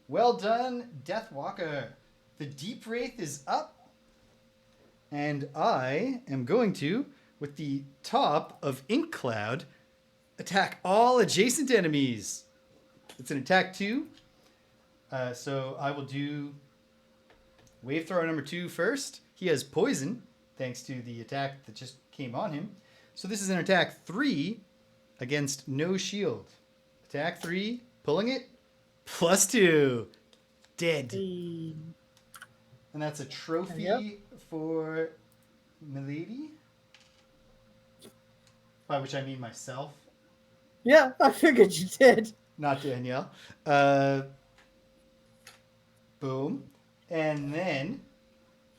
[SPEAKER 1] Well done, Deathwalker. The Deep Wraith is up, and I am going to, with the top of Ink Cloud, attack all adjacent enemies. It's an attack 2. So I will do Wave Thrower number 2 first. He has poison, thanks to the attack that just came on him. So this is an attack 3 against no shield. Attack 3, pulling it, +2. Dead.
[SPEAKER 3] Hey.
[SPEAKER 1] And that's a trophy
[SPEAKER 3] Yep.
[SPEAKER 1] for Milady. By which I mean myself,
[SPEAKER 3] Yeah, I figured you did.
[SPEAKER 1] not Danielle. Boom. And then,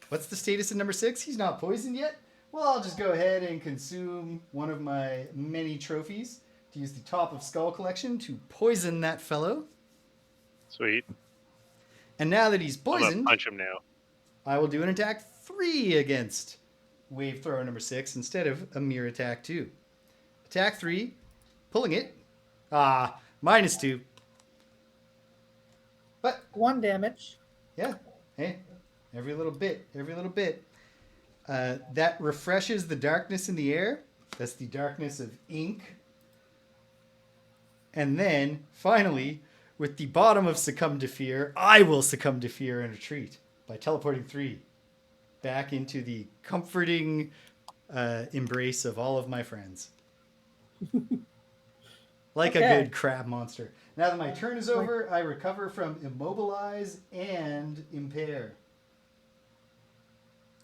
[SPEAKER 1] what's the status of number 6? He's not poisoned yet? Well, I'll just go ahead and consume one of my many trophies to use the Top of Skull collection to poison that fellow.
[SPEAKER 2] Sweet.
[SPEAKER 1] And now that he's
[SPEAKER 2] I'm gonna
[SPEAKER 1] poisoned,
[SPEAKER 2] punch him now.
[SPEAKER 1] I will do an attack 3 against Wave Thrower number 6 instead of a mere attack 2. Attack 3, pulling it. -2. But
[SPEAKER 3] 1 damage.
[SPEAKER 1] yeah, hey, every little bit. That refreshes the darkness in the air. That's the darkness of ink. And then, finally, with the bottom of Succumb to Fear, I will succumb to fear and retreat by teleporting 3 back into the comforting embrace of all of my friends. Like
[SPEAKER 3] Okay.
[SPEAKER 1] a good crab monster. Now that my turn is over, I recover from Immobilize and Impair.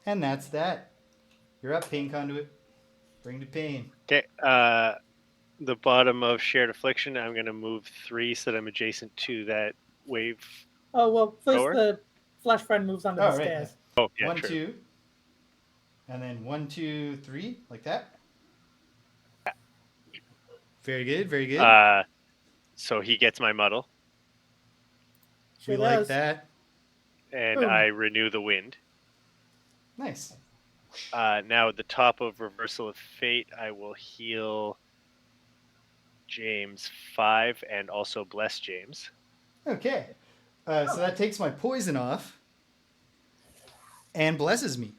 [SPEAKER 1] And that's that. You're up, Pain Conduit. Bring the pain.
[SPEAKER 2] Okay. The bottom of Shared Affliction, I'm going to move 3 so that I'm adjacent to that wave.
[SPEAKER 3] Oh, well, first
[SPEAKER 2] Lower?
[SPEAKER 3] the Flash Friend moves onto
[SPEAKER 1] Oh,
[SPEAKER 3] the
[SPEAKER 1] right.
[SPEAKER 3] stairs.
[SPEAKER 2] Oh, yeah,
[SPEAKER 1] 1,
[SPEAKER 2] true.
[SPEAKER 1] 2. And then 1, 2, 3. Like that. Very good.
[SPEAKER 2] So he gets my muddle,
[SPEAKER 3] Sure
[SPEAKER 1] we like
[SPEAKER 3] does.
[SPEAKER 1] that.
[SPEAKER 2] and
[SPEAKER 3] Boom.
[SPEAKER 2] I renew the wind.
[SPEAKER 1] Nice.
[SPEAKER 2] Now at the top of Reversal of Fate, I will heal James 5 and also bless James.
[SPEAKER 1] Okay. So that takes my poison off and blesses me.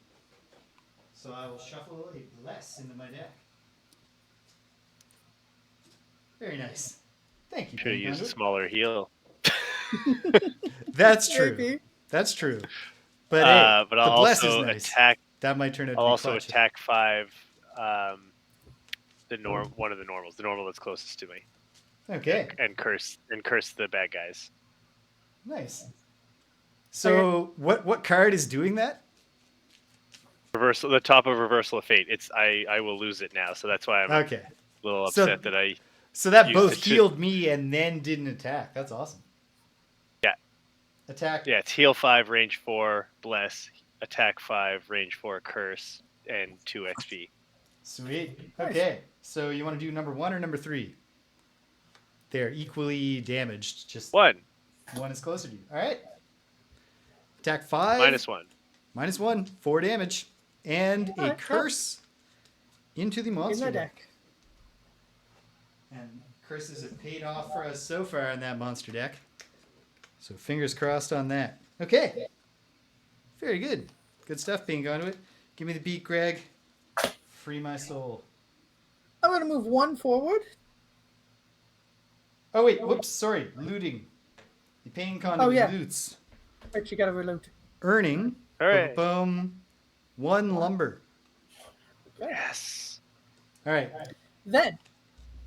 [SPEAKER 1] So I will shuffle a bless into my deck. Very nice. Thank you.
[SPEAKER 2] Should have
[SPEAKER 1] Pain
[SPEAKER 2] used a
[SPEAKER 1] Conduit.
[SPEAKER 2] smaller heal.
[SPEAKER 1] That's true.
[SPEAKER 3] Maybe.
[SPEAKER 1] That's true. But hey,
[SPEAKER 2] But
[SPEAKER 1] the
[SPEAKER 2] I'll
[SPEAKER 1] bless is
[SPEAKER 2] also
[SPEAKER 1] nice.
[SPEAKER 2] attack.
[SPEAKER 1] That might turn out to
[SPEAKER 2] I'll
[SPEAKER 1] be
[SPEAKER 2] also
[SPEAKER 1] clutch.
[SPEAKER 2] attack 5. One of the normals, the normal that's closest to me.
[SPEAKER 1] Okay.
[SPEAKER 2] And curse the bad guys.
[SPEAKER 1] Nice. So what card is doing that?
[SPEAKER 2] Reversal, the top of Reversal of Fate. It's I will lose it now, so that's why I'm
[SPEAKER 1] Okay.
[SPEAKER 2] a little upset that I.
[SPEAKER 1] So that
[SPEAKER 2] used
[SPEAKER 1] both
[SPEAKER 2] it to-
[SPEAKER 1] healed me and then didn't attack. That's awesome.
[SPEAKER 2] Yeah.
[SPEAKER 1] Attack.
[SPEAKER 2] Yeah, it's heal 5, range 4, bless, attack 5, range 4, curse, and 2 XP.
[SPEAKER 1] Sweet.
[SPEAKER 3] Nice.
[SPEAKER 1] Okay. So you want to do number 1 or number 3? They're equally damaged. Just
[SPEAKER 2] 1.
[SPEAKER 1] one is closer to you. All right. Attack 5.
[SPEAKER 2] -1.
[SPEAKER 1] -1. 4 damage. And a
[SPEAKER 3] Alright,
[SPEAKER 1] curse into the
[SPEAKER 3] In
[SPEAKER 1] monster
[SPEAKER 3] the
[SPEAKER 1] deck.
[SPEAKER 3] deck.
[SPEAKER 1] And curses have paid off for us so far in that monster deck. So fingers crossed on that. Okay. Very good. Good stuff being conduit. Give me the beat, Greg. Free my soul.
[SPEAKER 3] I'm going to move 1 forward.
[SPEAKER 1] Oh, wait. Whoops. Sorry. Looting. The pain conduit
[SPEAKER 3] yeah.
[SPEAKER 1] loots.
[SPEAKER 3] Right, you got to reload.
[SPEAKER 2] Hooray.
[SPEAKER 1] Earning. Boom. 1 lumber.
[SPEAKER 3] Okay.
[SPEAKER 2] Yes.
[SPEAKER 1] All right.
[SPEAKER 3] Then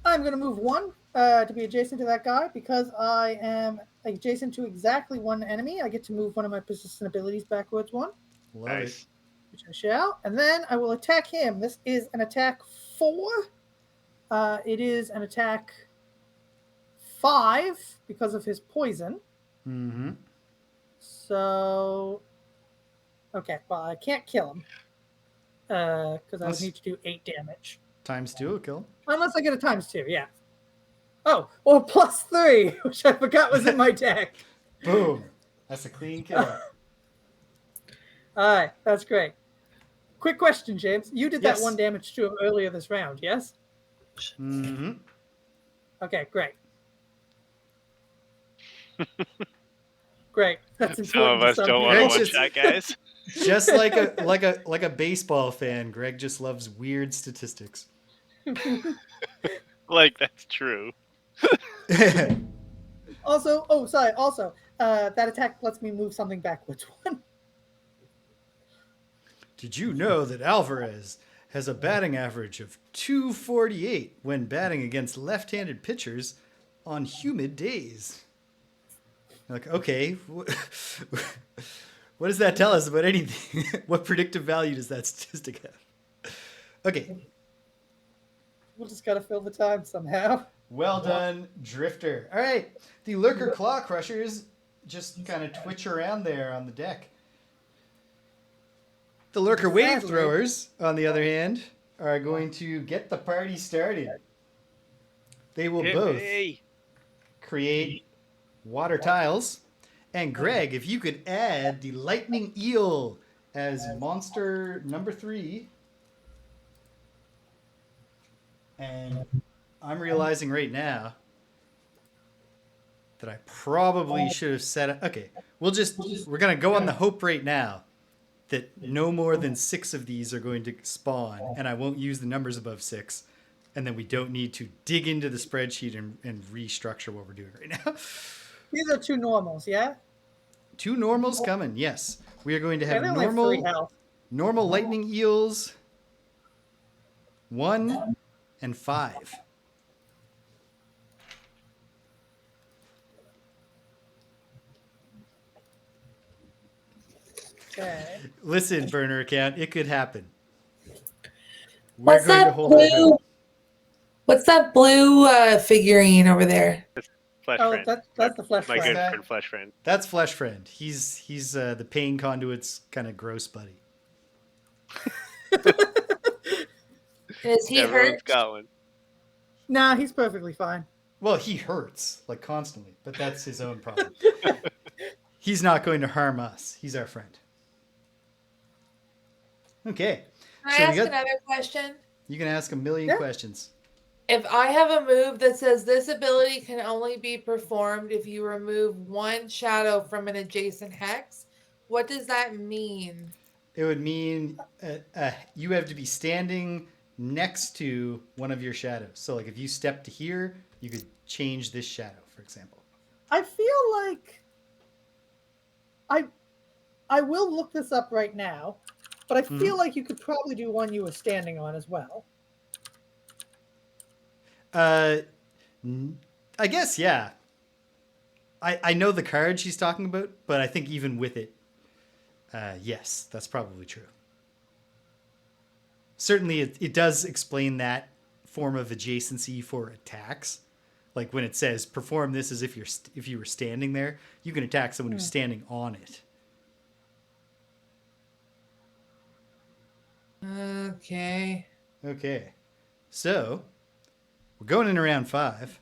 [SPEAKER 3] I'm going to move 1 to be adjacent to that guy because I am adjacent to exactly 1 enemy. I get to move one of my persistent abilities backwards 1,
[SPEAKER 1] Love
[SPEAKER 2] Nice.
[SPEAKER 1] it.
[SPEAKER 3] which I shall. And then I will attack him. This is an attack 4. It is an attack 5 because of his poison.
[SPEAKER 1] Mm-hmm.
[SPEAKER 3] So, okay, well, I can't kill him because I would
[SPEAKER 1] Unless-
[SPEAKER 3] need to do 8 damage.
[SPEAKER 1] Times 2 will kill.
[SPEAKER 3] Unless I get a ×2, yeah. Oh, or +3, which I forgot was in my deck.
[SPEAKER 1] Boom. That's a clean kill.
[SPEAKER 3] All right, that's great. Quick question, James. You did
[SPEAKER 1] Yes.
[SPEAKER 3] that 1 damage to him earlier this round, yes?
[SPEAKER 1] Mm-hmm.
[SPEAKER 3] Okay, great. Great. That's important.
[SPEAKER 2] Some of us
[SPEAKER 3] to
[SPEAKER 2] don't
[SPEAKER 3] people.
[SPEAKER 2] want to
[SPEAKER 1] Greg's
[SPEAKER 2] one
[SPEAKER 1] just-
[SPEAKER 2] shot, guys.
[SPEAKER 1] Just like a baseball fan, Greg just loves weird statistics.
[SPEAKER 2] Like, that's true.
[SPEAKER 3] Also, that attack lets me move something backwards 1.
[SPEAKER 1] Did you know that Alvarez has a batting average of 248 when batting against left-handed pitchers on humid days? Like, okay, what does that tell us about anything? What predictive value does that statistic have? Okay,
[SPEAKER 3] We'll just gotta fill the time somehow.
[SPEAKER 1] well done, Drifter. All right, the Lurker Claw Crushers just kind of twitch around there on the deck. The Lurker Wave Throwers, on the other hand, are going to get the party started. They will both
[SPEAKER 2] Hey.
[SPEAKER 1] create water tiles. And Greg, if you could add the Lightning Eel as monster number 3. And I'm realizing right now that I probably should have set it. Okay, we're going to go on the hope right now that no more than 6 of these are going to spawn, and I won't use the numbers above 6. And then we don't need to dig into the spreadsheet and restructure what we're doing right now.
[SPEAKER 3] These are 2 normals, yeah?
[SPEAKER 1] 2 normals coming, yes. We are going to
[SPEAKER 3] I
[SPEAKER 1] have
[SPEAKER 3] only have 3 health.
[SPEAKER 1] normal lightning eels 1 and 5.
[SPEAKER 3] Okay.
[SPEAKER 1] Listen, burner account, it could happen.
[SPEAKER 4] What's that blue? What's that blue figurine over there?
[SPEAKER 2] Flesh
[SPEAKER 3] Oh,
[SPEAKER 2] friend.
[SPEAKER 3] that's the flesh
[SPEAKER 2] My
[SPEAKER 3] friend.
[SPEAKER 2] good
[SPEAKER 1] That-
[SPEAKER 2] friend, Flesh Friend.
[SPEAKER 1] That's Flesh Friend. He's the pain conduit's kind of gross buddy.
[SPEAKER 4] Is he
[SPEAKER 2] Everyone's
[SPEAKER 4] hurt?
[SPEAKER 2] got one.
[SPEAKER 3] Nah, he's perfectly fine.
[SPEAKER 1] Well, he hurts like constantly, but that's his own problem. He's not going to harm us. He's our friend. Okay.
[SPEAKER 4] Can I
[SPEAKER 1] So we
[SPEAKER 4] ask
[SPEAKER 1] got-
[SPEAKER 4] another question?
[SPEAKER 1] You can ask a million
[SPEAKER 3] Yeah.
[SPEAKER 1] questions.
[SPEAKER 4] If I have a move that says this ability can only be performed if you remove 1 shadow from an adjacent hex, what does that mean?
[SPEAKER 1] It would mean you have to be standing next to one of your shadows. So, like, if you step to here, you could change this shadow, for example.
[SPEAKER 3] I feel like I will look this up right now, but I feel like you could probably do one you were standing on as well.
[SPEAKER 1] The I guess, yeah. I know the card she's talking about, but I think even with it, yes, that's probably true. Certainly, it does explain that form of adjacency for attacks. Like when it says perform this as if you were standing there, you can attack someone who's standing on it.
[SPEAKER 4] Okay.
[SPEAKER 1] Okay, so we're going in around 5.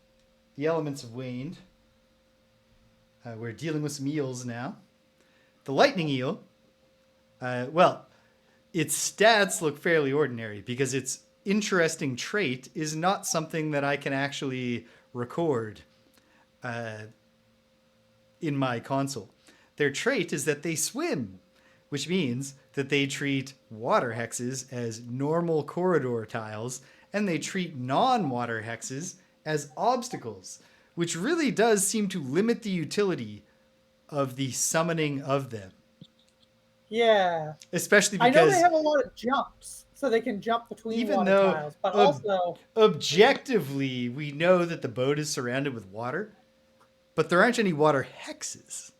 [SPEAKER 1] The elements have waned. We're dealing with some eels now. The lightning eel, well, its stats look fairly ordinary because its interesting trait is not something that I can actually record in my console. Their trait is that they swim, which means that they treat water hexes as normal corridor tiles, and they treat non-water hexes as obstacles, which really does seem to limit the utility of the summoning of them.
[SPEAKER 3] Yeah.
[SPEAKER 1] Especially
[SPEAKER 3] I know
[SPEAKER 1] because
[SPEAKER 3] they have a lot of jumps, so they can jump between
[SPEAKER 1] even
[SPEAKER 3] water
[SPEAKER 1] though
[SPEAKER 3] tiles, but also
[SPEAKER 1] objectively we know that the boat is surrounded with water, but there aren't any water hexes.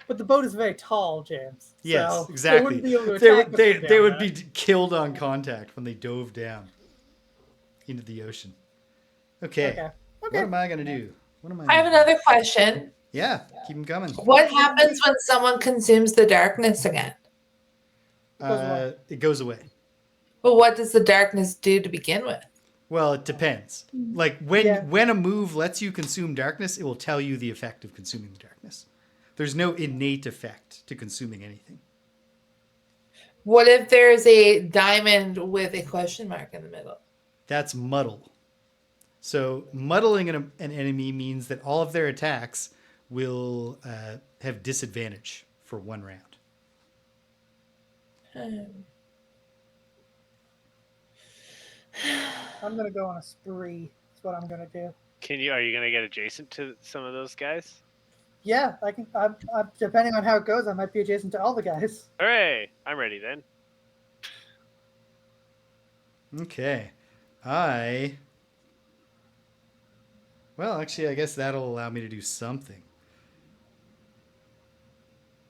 [SPEAKER 3] But the boat is very tall, James.
[SPEAKER 1] Yes,
[SPEAKER 3] so
[SPEAKER 1] exactly.
[SPEAKER 3] They wouldn't be able to attack
[SPEAKER 1] they would be killed on contact when they dove down into the ocean. Okay. What am I going to do?
[SPEAKER 4] I have another question.
[SPEAKER 1] Yeah, keep them coming.
[SPEAKER 4] What happens when someone consumes the darkness again?
[SPEAKER 1] It goes away.
[SPEAKER 4] Well, what does the darkness do to begin with?
[SPEAKER 1] Well, it depends. Like when a move lets you consume darkness, it will tell you the effect of consuming the darkness. There's no innate effect to consuming anything.
[SPEAKER 4] What if there's a diamond with a question mark in the middle?
[SPEAKER 1] That's muddle. So muddling an enemy means that all of their attacks will have disadvantage for 1 round.
[SPEAKER 3] I'm gonna go on a spree. That's what I'm gonna do.
[SPEAKER 2] Are you gonna get adjacent to some of those guys?
[SPEAKER 3] Yeah, I can. I'm depending on how it goes, I might be adjacent to all the guys.
[SPEAKER 2] Hooray! I'm ready then.
[SPEAKER 1] Okay. Well, actually, I guess that'll allow me to do something.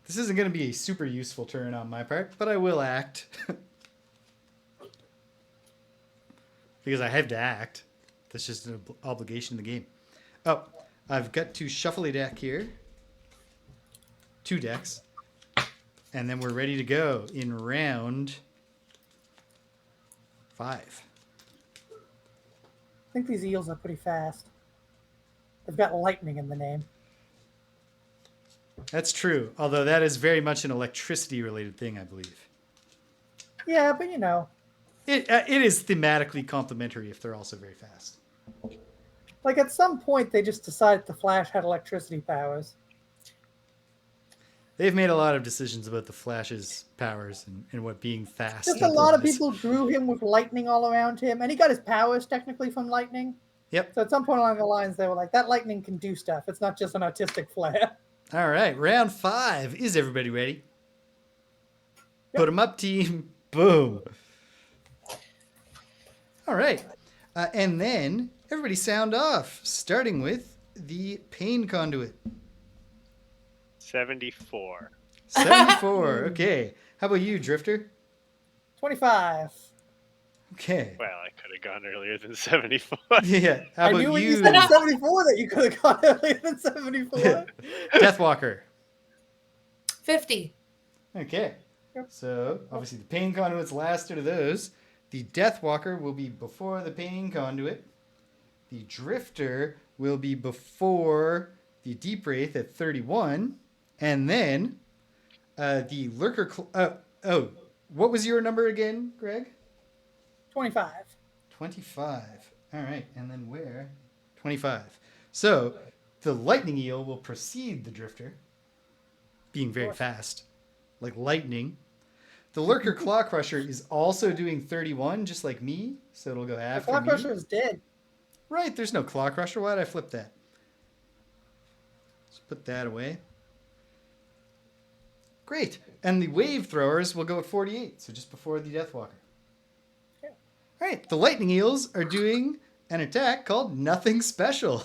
[SPEAKER 1] This isn't going to be a super useful turn on my part, but I will act. Because I have to act. That's just an obligation in the game. Oh, I've got to shuffle a deck here. 2 decks. And then we're ready to go in round 5.
[SPEAKER 3] I think these eels are pretty fast. They've got lightning in the name.
[SPEAKER 1] That's true, although that is very much an electricity-related thing, I believe.
[SPEAKER 3] Yeah, but you know.
[SPEAKER 1] It is thematically complementary if they're also very fast.
[SPEAKER 3] Like at some point, they just decided the Flash had electricity powers.
[SPEAKER 1] They've made a lot of decisions about the Flash's powers and what being fast.
[SPEAKER 3] Just a lot of people drew him with lightning all around him, and he got his powers technically from lightning.
[SPEAKER 1] Yep.
[SPEAKER 3] So at some point along the lines, they were like, that lightning can do stuff. It's not just an artistic flare.
[SPEAKER 1] All right, round 5. Is everybody ready? Yep. Put them up, team. Boom. All right. And then everybody sound off, starting with the pain conduit.
[SPEAKER 2] 74.
[SPEAKER 1] 74. Okay. How about you, Drifter?
[SPEAKER 3] 25.
[SPEAKER 1] Okay.
[SPEAKER 2] Well, I could have gone earlier than 74.
[SPEAKER 1] Yeah. How about
[SPEAKER 3] I knew when
[SPEAKER 1] you?
[SPEAKER 3] you said 74 that you could have gone earlier than 74.
[SPEAKER 1] Deathwalker.
[SPEAKER 4] 50.
[SPEAKER 1] Okay.
[SPEAKER 3] Yep.
[SPEAKER 1] So, obviously, the pain conduit's last out of those. The Deathwalker will be before the pain conduit. The Drifter will be before the Deep Wraith at 31. And then the Lurker... what was your number again, Greg?
[SPEAKER 3] 25.
[SPEAKER 1] 25. All right. And then where? 25. So, the Lightning Eel will precede the Drifter, being very fast, like lightning. The Lurker Claw Crusher is also doing 31, just like me, so it'll go after me.
[SPEAKER 3] The Claw Crusher is dead.
[SPEAKER 1] Right, there's no Claw Crusher. Why did I flip that? Let's put that away. Great. And the Wave Throwers will go at 48, so just before the Deathwalker. All right, the Lightning Eels are doing an attack called Nothing Special.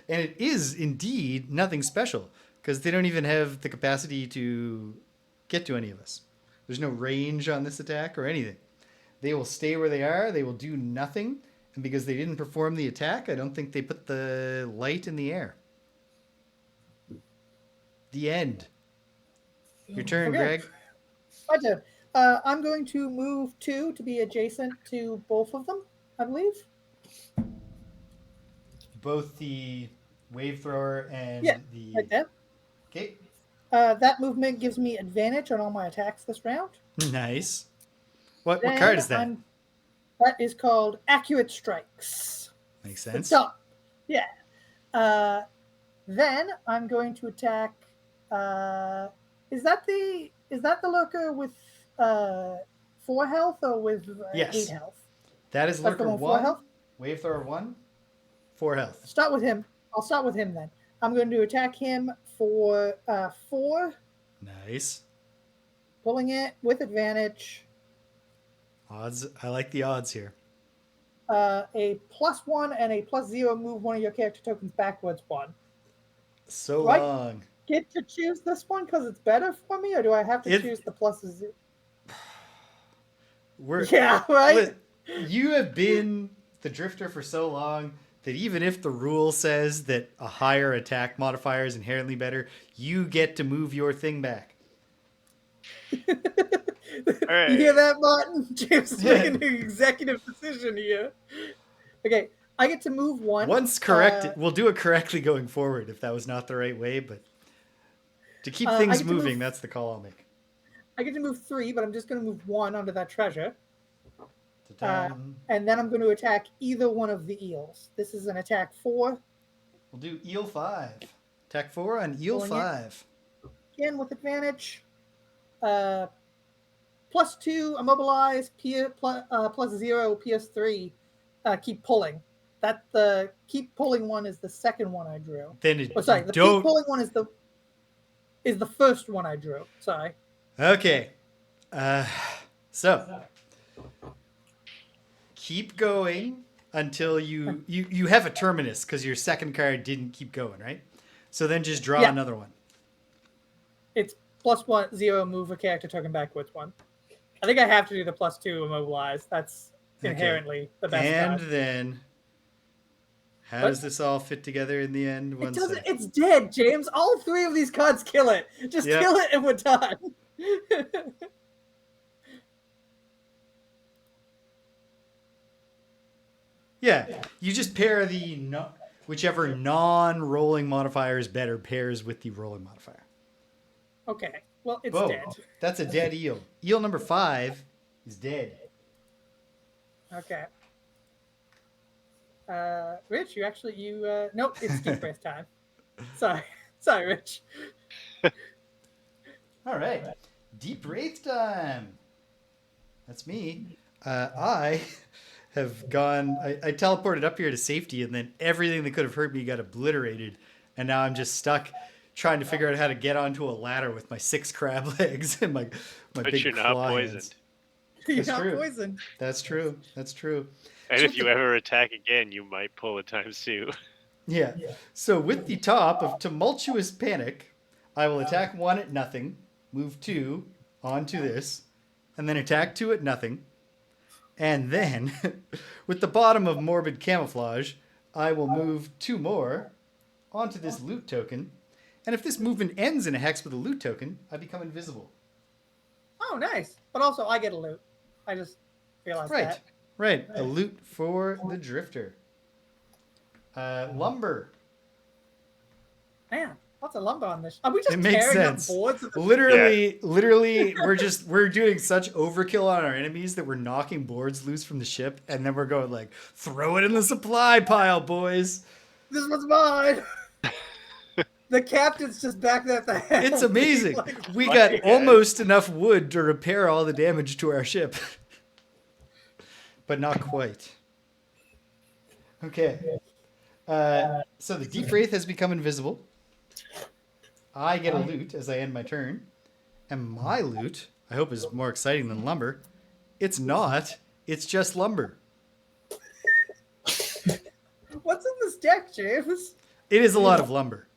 [SPEAKER 1] And it is indeed nothing special because they don't even have the capacity to get to any of us. There's no range on this attack or anything. They will stay where they are. They will do nothing. And because they didn't perform the attack, I don't think they put the light in the air. The end. Your turn,
[SPEAKER 3] Okay.
[SPEAKER 1] Greg.
[SPEAKER 3] My turn. I'm going to move 2 to be adjacent to both of them, I believe.
[SPEAKER 1] Both the wave thrower and the...
[SPEAKER 3] Like that.
[SPEAKER 1] Okay.
[SPEAKER 3] That movement gives me advantage on all my attacks this round.
[SPEAKER 1] Nice. What card is that?
[SPEAKER 3] That is called Accurate Strikes.
[SPEAKER 1] Makes sense.
[SPEAKER 3] Stop. Yeah. Then I'm going to attack. Is that the lurker with 4 health or with 8 health?
[SPEAKER 1] That is
[SPEAKER 3] That's
[SPEAKER 1] lurker
[SPEAKER 3] 4
[SPEAKER 1] 1.
[SPEAKER 3] health?
[SPEAKER 1] Wave thrower 1. 4 health.
[SPEAKER 3] Start with him. I'll start with him then. I'm going to attack him for 4.
[SPEAKER 1] Nice.
[SPEAKER 3] Pulling it with advantage.
[SPEAKER 1] Odds. I like the odds here.
[SPEAKER 3] A +1 and a +0 move one of your character tokens backwards 1.
[SPEAKER 1] So
[SPEAKER 3] Right.
[SPEAKER 1] long.
[SPEAKER 3] Get to choose this one because it's better for me, or do I have to choose the pluses? Yeah, right?
[SPEAKER 1] You have been the drifter for so long that even if the rule says that a higher attack modifier is inherently better, you get to move your thing back.
[SPEAKER 2] Right.
[SPEAKER 3] You hear that, Martin? James is making an executive decision here. Okay, I get to move 1.
[SPEAKER 1] Once corrected, we'll do it correctly going forward if that was not the right way, but to keep things moving, that's the call I'll make.
[SPEAKER 3] I get to move 3, but I'm just going to move 1 onto that treasure. And then I'm going to attack either one of the eels. This is an attack 4.
[SPEAKER 1] We'll do eel 5. Attack 4 on eel 5.
[SPEAKER 3] Again with advantage. +2 immobilize, +0 PS3. Keep pulling. That the keep pulling one is the second one I drew.
[SPEAKER 1] Then
[SPEAKER 3] keep pulling one is the first one I drew. Sorry.
[SPEAKER 1] Okay. So keep going until you have a terminus because your second card didn't keep going, right? So then just draw another one.
[SPEAKER 3] It's +1/0 move a character token backwards 1. I think I have to do the +2 immobilize. That's inherently the best card.
[SPEAKER 1] And then how does this all fit together in the end?
[SPEAKER 3] It doesn't. It's dead, James. All 3 of these cards kill it. Just kill it and we're done.
[SPEAKER 1] Yeah, you just pair whichever non-rolling modifier is better pairs with the rolling modifier.
[SPEAKER 3] Okay, well, it's dead.
[SPEAKER 1] That's a dead eel. Eel number 5 is dead.
[SPEAKER 3] Okay. Rich, nope, it's deep breath time. Sorry, Rich.
[SPEAKER 1] All right, deep wraith time. That's me. I have gone. I teleported up here to safety, and then everything that could have hurt me got obliterated, and now I'm just stuck trying to figure out how to get onto a ladder with my 6 crab legs and my
[SPEAKER 2] but
[SPEAKER 1] big
[SPEAKER 2] you're
[SPEAKER 1] claw
[SPEAKER 2] not
[SPEAKER 1] hands.
[SPEAKER 2] poisoned.
[SPEAKER 3] You're not poisoned.
[SPEAKER 1] That's true.
[SPEAKER 2] And if you ever attack again, you might pull a ×2.
[SPEAKER 1] Yeah. So with the top of Tumultuous Panic, I will attack 1 at nothing, move 2 onto this, and then attack 2 at nothing. And then, with the bottom of Morbid Camouflage, I will move 2 more onto this loot token. And if this movement ends in a hex with a loot token, I become invisible.
[SPEAKER 3] Oh, nice. But also, I get a loot. I just realized that.
[SPEAKER 1] Right. A loot for the Drifter. Lumber.
[SPEAKER 3] Man, lots of lumber on this. Are we just
[SPEAKER 1] It makes
[SPEAKER 3] tearing
[SPEAKER 1] sense.
[SPEAKER 3] up boards?
[SPEAKER 1] Literally, we're doing such overkill on our enemies that we're knocking boards loose from the ship, and then we're going like, throw it in the supply pile, boys.
[SPEAKER 3] This one's mine. The captain's just back at the helm.
[SPEAKER 1] It's amazing.
[SPEAKER 3] Like,
[SPEAKER 1] We got almost enough wood to repair all the damage to our ship. But not quite. Okay. So the Deep Wraith has become invisible. I get a loot as I end my turn. And my loot, I hope, is more exciting than lumber. It's not. It's just lumber.
[SPEAKER 3] What's in the this deck, James?
[SPEAKER 1] It is a lot of lumber.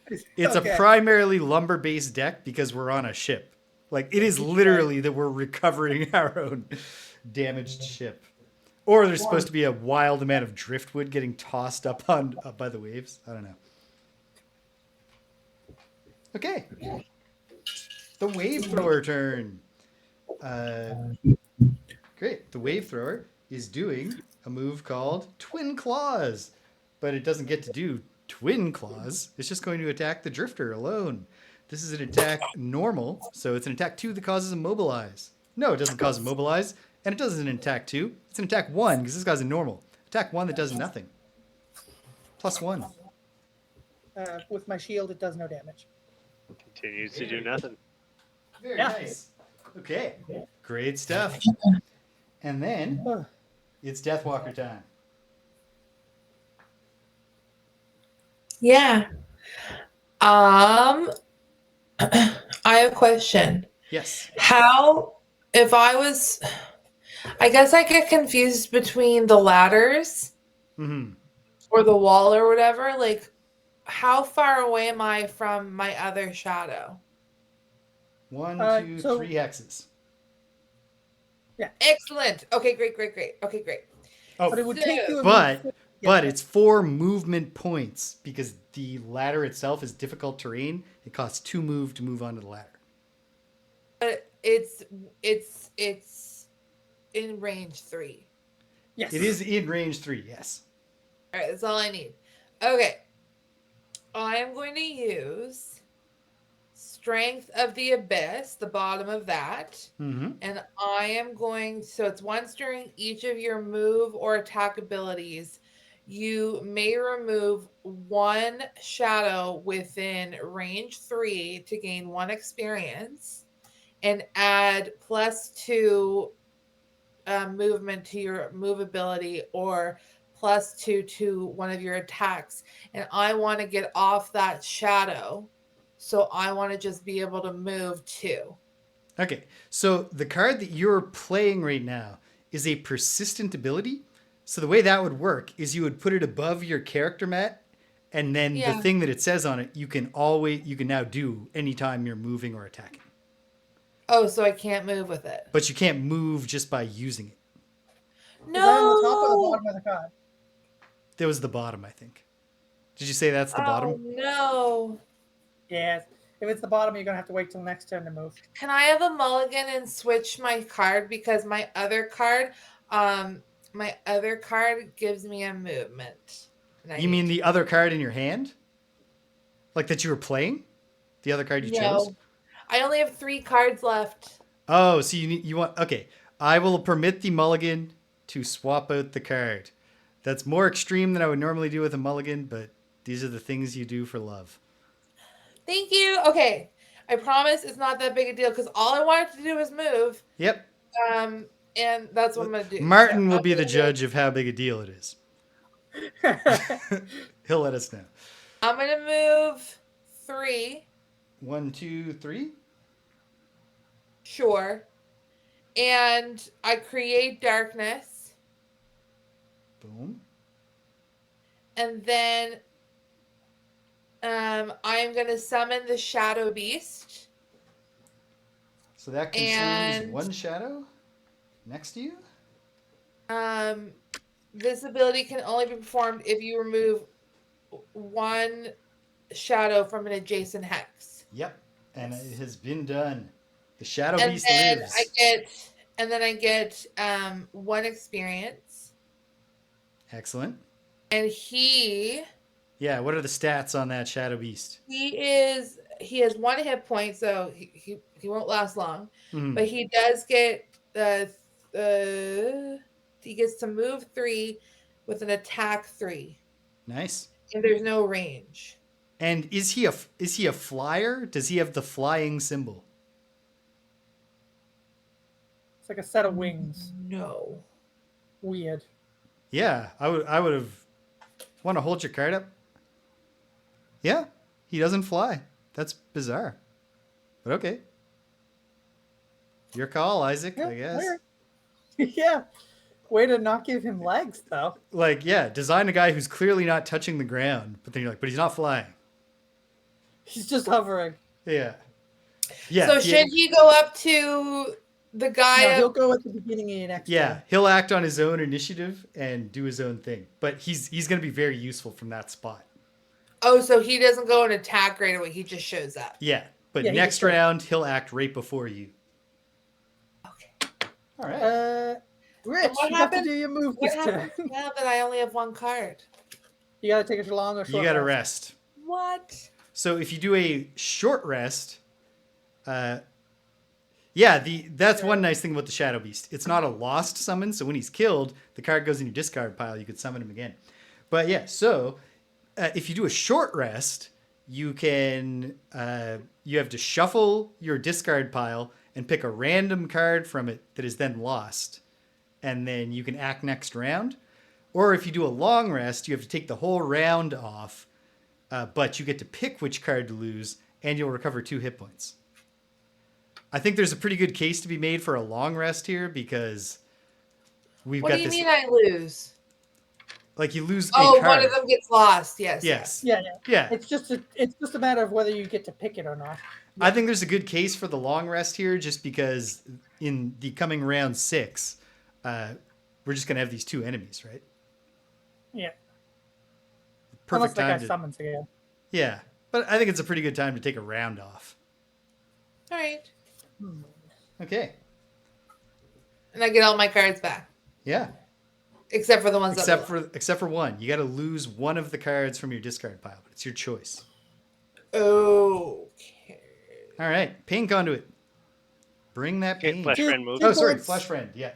[SPEAKER 1] It's
[SPEAKER 3] Okay.
[SPEAKER 1] a primarily lumber-based deck because we're on a ship. Like, it is literally that we're recovering our own damaged ship. Or there's supposed to be a wild amount of driftwood getting tossed up by the waves. I don't know. Okay. The wave thrower turn. Great. The wave thrower is doing a move called Twin Claws. But it doesn't get to do Twin Claws. It's just going to attack the drifter alone. This is an attack normal, so it's an attack 2 that causes immobilize. No, it doesn't cause immobilize, and it doesn't attack 2. It's an attack 1 because this guy's a normal. Attack 1 that does nothing. +1.
[SPEAKER 3] With my shield, it does no damage.
[SPEAKER 2] Continues to do nothing.
[SPEAKER 1] Very
[SPEAKER 3] Yeah.
[SPEAKER 1] nice. Okay, great stuff. And then it's Deathwalker time.
[SPEAKER 4] Yeah. I have a question.
[SPEAKER 1] Yes.
[SPEAKER 4] If I guess I get confused between the ladders
[SPEAKER 1] Mm-hmm.
[SPEAKER 4] or the wall or whatever. Like, how far away am I from my other shadow?
[SPEAKER 1] 1, 2,
[SPEAKER 3] so-
[SPEAKER 1] 3 hexes.
[SPEAKER 4] Excellent. Okay, great. Okay, great.
[SPEAKER 1] Oh,
[SPEAKER 3] But it would take you.
[SPEAKER 1] but it's 4 movement points because the ladder itself is difficult terrain. It costs 2 move to move onto the ladder.
[SPEAKER 4] But it's in range 3.
[SPEAKER 3] Yes.
[SPEAKER 1] It is in range 3, yes.
[SPEAKER 4] All right, that's all I need. Okay. I am going to use Strength of the Abyss, the bottom of that.
[SPEAKER 1] Mm-hmm.
[SPEAKER 4] And I am going, so it's once during each of your move or attack abilities, you may remove 1 shadow within range 3 to gain 1 experience and add +2 movement to your move ability or +2 to one of your attacks. And I want to get off that shadow. So I want to just be able to move 2.
[SPEAKER 1] Okay, so the card that you're playing right now is a persistent ability. So the way that would work is you would put it above your character mat, and then the thing that it says on it, you can now do anytime you're moving or attacking.
[SPEAKER 4] Oh, so I can't move with it.
[SPEAKER 1] But you can't move just by using it.
[SPEAKER 3] Is that on the top or the
[SPEAKER 4] No.
[SPEAKER 3] bottom of the card?
[SPEAKER 1] That was the bottom, I think. Did you say that's the
[SPEAKER 4] Oh,
[SPEAKER 1] bottom?
[SPEAKER 4] no.
[SPEAKER 3] Yes. If it's the bottom, you're gonna have to wait till next turn to move.
[SPEAKER 4] Can I have a mulligan and switch my card because my other card gives me a movement.
[SPEAKER 1] You mean the other card in your hand? Like that you were playing? The other card you chose?
[SPEAKER 4] I only have 3 cards left.
[SPEAKER 1] Oh, so you want... Okay, I will permit the mulligan to swap out the card. That's more extreme than I would normally do with a mulligan, but these are the things you do for love.
[SPEAKER 4] Thank you. Okay. I promise it's not that big a deal because all I wanted to do was move.
[SPEAKER 1] Yep.
[SPEAKER 4] And that's what I'm going to do.
[SPEAKER 1] Martin will be the judge of how big a deal it is. He'll let us know.
[SPEAKER 4] I'm going to move 3.
[SPEAKER 1] 1, 2, 3.
[SPEAKER 4] Sure. And I create darkness.
[SPEAKER 1] Boom.
[SPEAKER 4] And then I'm going to summon the Shadow Beast.
[SPEAKER 1] So that consumes 1 shadow next to you?
[SPEAKER 4] This ability can only be performed if you remove 1 shadow from an adjacent hex.
[SPEAKER 1] Yep. And it has been done. The Shadow
[SPEAKER 4] And
[SPEAKER 1] Beast
[SPEAKER 4] then
[SPEAKER 1] lives.
[SPEAKER 4] I get 1 experience.
[SPEAKER 1] Excellent.
[SPEAKER 4] And he
[SPEAKER 1] Yeah, what are the stats on that Shadow Beast?
[SPEAKER 4] he has 1 hit point, so he won't last long.
[SPEAKER 1] Mhm.
[SPEAKER 4] But he does get he gets to move 3 with an attack 3.
[SPEAKER 1] Nice.
[SPEAKER 4] And there's no range.
[SPEAKER 1] And is he a flyer? Does he have the flying symbol?
[SPEAKER 3] It's like a set of wings.
[SPEAKER 4] No.
[SPEAKER 3] Weird.
[SPEAKER 1] Yeah, I would have want to hold your card up. Yeah, he doesn't fly. That's bizarre. But okay. Your call, Isaac, I guess.
[SPEAKER 3] Weird. Yeah. Way to not give him legs, though.
[SPEAKER 1] Like, yeah, design a guy who's clearly not touching the ground, but then you're like, but he's not flying.
[SPEAKER 3] He's just hovering.
[SPEAKER 1] Yeah. Yeah.
[SPEAKER 4] So should he go up to the guy?
[SPEAKER 3] No, he'll go at the beginning of your next turn.
[SPEAKER 1] He'll act on his own initiative and do his own thing. But he's going to be very useful from that spot.
[SPEAKER 4] Oh, so he doesn't go and attack right away. He just shows up.
[SPEAKER 1] Yeah. But
[SPEAKER 3] Yeah, he
[SPEAKER 1] next
[SPEAKER 3] just-
[SPEAKER 1] round, he'll act right before you.
[SPEAKER 4] Okay.
[SPEAKER 1] All right.
[SPEAKER 3] Rich,
[SPEAKER 4] what
[SPEAKER 3] you have to
[SPEAKER 4] happens-
[SPEAKER 3] do your move
[SPEAKER 4] What
[SPEAKER 3] this turn.
[SPEAKER 4] happens now that I only have one card?
[SPEAKER 3] You gotta take a long or short
[SPEAKER 1] You got to
[SPEAKER 3] rest.
[SPEAKER 1] rest.
[SPEAKER 4] What?
[SPEAKER 1] So if you do a short rest, that's one nice thing about the Shadow Beast. It's not a lost summon, so when he's killed, the card goes in your discard pile. You could summon him again. But yeah, so if you do a short rest, you can you have to shuffle your discard pile and pick a random card from it that is then lost, and then you can act next round. Or if you do a long rest, you have to take the whole round off, but you get to pick which card to lose, and you'll recover 2 hit points. I think there's a pretty good case to be made for a long rest here because we've
[SPEAKER 4] What
[SPEAKER 1] got
[SPEAKER 4] do you
[SPEAKER 1] this.
[SPEAKER 4] mean I lose?
[SPEAKER 1] Like you lose a
[SPEAKER 4] Oh,
[SPEAKER 1] card.
[SPEAKER 4] one of them gets lost. Yes.
[SPEAKER 1] Yes.
[SPEAKER 3] Yeah.
[SPEAKER 1] Yeah.
[SPEAKER 3] It's just a matter of whether you get to pick it or not.
[SPEAKER 1] I think there's a good case for the long rest here just because in the coming round 6, we're just going to have these 2 enemies, right?
[SPEAKER 3] Yeah.
[SPEAKER 1] Perfect
[SPEAKER 3] Unless that
[SPEAKER 1] time
[SPEAKER 3] guy
[SPEAKER 1] to.
[SPEAKER 3] summons again.
[SPEAKER 1] Yeah. But I think it's a pretty good time to take a round off.
[SPEAKER 4] All right.
[SPEAKER 1] Okay.
[SPEAKER 4] And I get all my cards back,
[SPEAKER 1] Yeah.
[SPEAKER 4] except for the ones
[SPEAKER 1] Except
[SPEAKER 4] that
[SPEAKER 1] for one. You got to lose one of the cards from your discard pile, but it's your choice.
[SPEAKER 4] Okay.
[SPEAKER 1] All right. Pain Conduit. Bring that
[SPEAKER 2] Okay,
[SPEAKER 1] pain.
[SPEAKER 2] Flesh
[SPEAKER 3] Two-
[SPEAKER 2] Friend move.
[SPEAKER 3] two-
[SPEAKER 1] Oh, sorry.
[SPEAKER 3] bullets.
[SPEAKER 1] Flesh Friend. Yeah.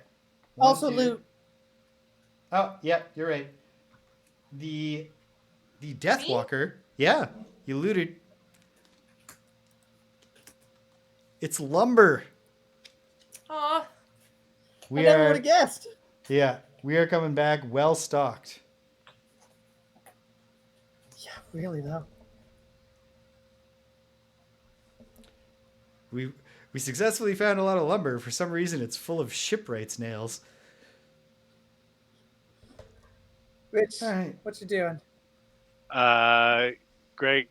[SPEAKER 1] One,
[SPEAKER 3] Also,
[SPEAKER 1] 2.
[SPEAKER 3] loot.
[SPEAKER 1] Oh, yeah. You're right. The Deathwalker. Yeah. You looted. It's lumber.
[SPEAKER 4] Aw.
[SPEAKER 1] We
[SPEAKER 3] I never
[SPEAKER 1] are.
[SPEAKER 3] would have guessed.
[SPEAKER 1] Yeah. We are coming back well stocked.
[SPEAKER 3] Yeah, really though.
[SPEAKER 1] We successfully found a lot of lumber. For some reason, it's full of shipwrights nails.
[SPEAKER 3] Rich,
[SPEAKER 1] All right.
[SPEAKER 3] what you doing?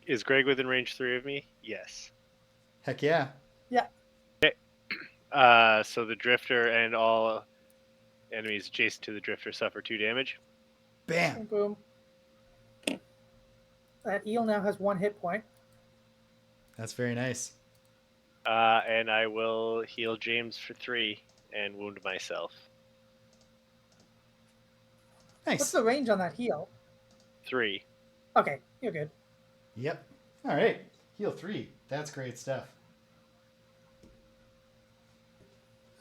[SPEAKER 2] Is Greg within range 3 of me? Yes.
[SPEAKER 1] Heck yeah.
[SPEAKER 2] So the Drifter and all enemies adjacent to the Drifter suffer 2 damage.
[SPEAKER 1] Bam.
[SPEAKER 3] Boom. That eel now has 1 hit point.
[SPEAKER 1] That's very nice.
[SPEAKER 2] And I will heal James for 3 and wound myself.
[SPEAKER 3] What's
[SPEAKER 1] Nice.
[SPEAKER 3] the range on that heal?
[SPEAKER 2] 3.
[SPEAKER 3] Okay, you're good.
[SPEAKER 1] Yep. All right. Heal 3. That's great stuff.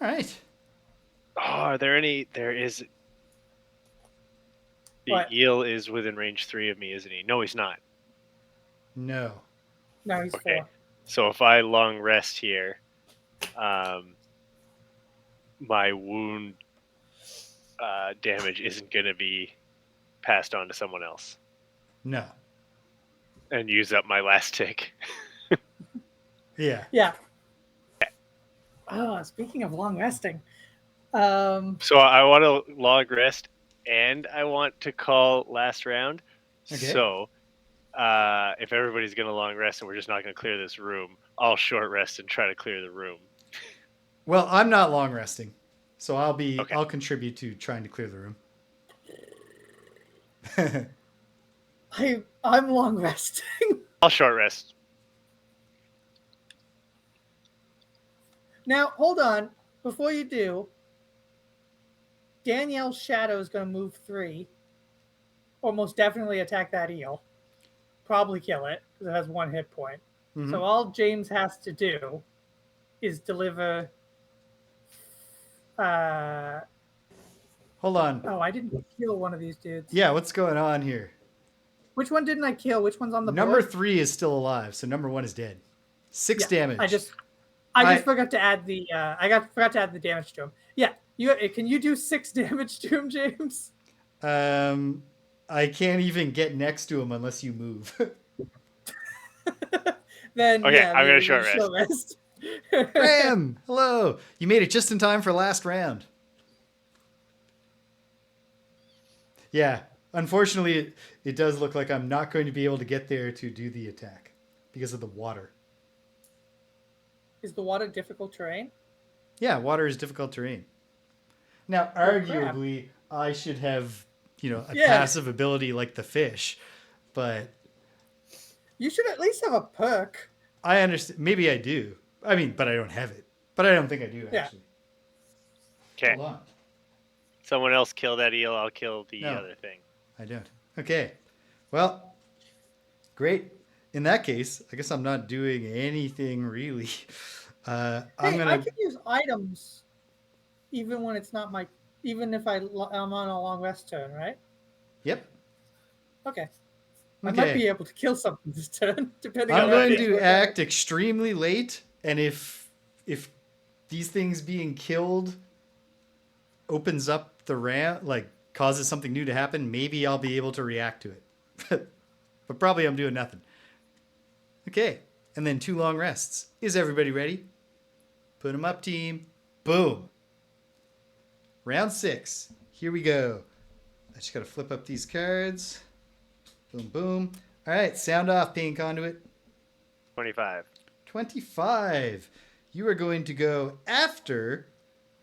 [SPEAKER 1] All right.
[SPEAKER 2] Oh, are there any? There is. The
[SPEAKER 3] What?
[SPEAKER 2] eel is within range 3 of me, isn't he? No, he's not.
[SPEAKER 1] No.
[SPEAKER 3] No, he's
[SPEAKER 2] Okay.
[SPEAKER 3] 4.
[SPEAKER 2] So if I long rest here, my wound damage isn't going to be passed on to someone else
[SPEAKER 1] No.
[SPEAKER 2] and use up my last tick.
[SPEAKER 1] Yeah.
[SPEAKER 3] Yeah. Oh, speaking of long resting,
[SPEAKER 2] So I want to log rest and I want to call last round.
[SPEAKER 1] Okay.
[SPEAKER 2] So if everybody's going to long rest and we're just not going to clear this room, I'll short rest and try to clear the room.
[SPEAKER 1] Well, I'm not long resting, so
[SPEAKER 2] Okay.
[SPEAKER 1] I'll contribute to trying to clear the room.
[SPEAKER 3] I'm long resting.
[SPEAKER 2] I'll short rest.
[SPEAKER 3] Now, hold on. Before you do, Danielle's shadow is going to move 3, or most definitely attack that eel. Probably kill it because it has 1 hit point.
[SPEAKER 1] Mhm.
[SPEAKER 3] So all James has to do is deliver.
[SPEAKER 1] Hold on.
[SPEAKER 3] Oh, I didn't kill one of these dudes.
[SPEAKER 1] Yeah, what's going on here?
[SPEAKER 3] Which one didn't I kill? Which one's on the
[SPEAKER 1] Number
[SPEAKER 3] board?
[SPEAKER 1] 3 is still alive, so number 1 is dead. 6
[SPEAKER 3] Yeah,
[SPEAKER 1] damage.
[SPEAKER 3] I just
[SPEAKER 1] I-
[SPEAKER 3] forgot to add the forgot to add the damage to him. Yeah, can you do 6 damage to him, James?
[SPEAKER 1] I can't even get next to him unless you move.
[SPEAKER 3] Then
[SPEAKER 2] Okay,
[SPEAKER 3] yeah,
[SPEAKER 2] I'm gonna
[SPEAKER 3] you
[SPEAKER 2] short
[SPEAKER 3] rest.
[SPEAKER 1] Graham, hello. You made it just in time for last round. Yeah. Unfortunately, it does look like I'm not going to be able to get there to do the attack because of the water.
[SPEAKER 3] Is the water difficult terrain?
[SPEAKER 1] Yeah, water is difficult terrain. Now,
[SPEAKER 3] Oh, crap.
[SPEAKER 1] arguably, I should have, a
[SPEAKER 3] Yeah.
[SPEAKER 1] passive ability like the fish, but
[SPEAKER 3] You should at least have a perk.
[SPEAKER 1] I understand. Maybe I do. I mean, but I don't have it. But I don't think I do,
[SPEAKER 3] Yeah.
[SPEAKER 1] actually.
[SPEAKER 2] Okay.
[SPEAKER 1] Hold on.
[SPEAKER 2] Someone else kill that eel. I'll kill the
[SPEAKER 1] No.
[SPEAKER 2] other thing.
[SPEAKER 1] I don't. Okay. Well, great. In that case, I guess I'm not doing anything really. I'm
[SPEAKER 3] Hey,
[SPEAKER 1] gonna.
[SPEAKER 3] I can use items even when it's not even if I'm on a long rest turn, right?
[SPEAKER 1] Yep.
[SPEAKER 3] Okay. I might be
[SPEAKER 1] Okay.
[SPEAKER 3] able to kill something this turn, depending
[SPEAKER 1] I'm
[SPEAKER 3] on
[SPEAKER 1] going
[SPEAKER 3] what
[SPEAKER 1] to
[SPEAKER 3] it is.
[SPEAKER 1] act extremely late, and if these things being killed opens up the ramp, like causes something new to happen, maybe I'll be able to react to it. But probably I'm doing nothing. Okay. And then 2 long rests. Is everybody ready? Put them up, team. Boom. Round 6. Here we go. I just got to flip up these cards. Boom, boom. All right. Sound off, Pain Conduit.
[SPEAKER 2] 25.
[SPEAKER 1] 25. You are going to go after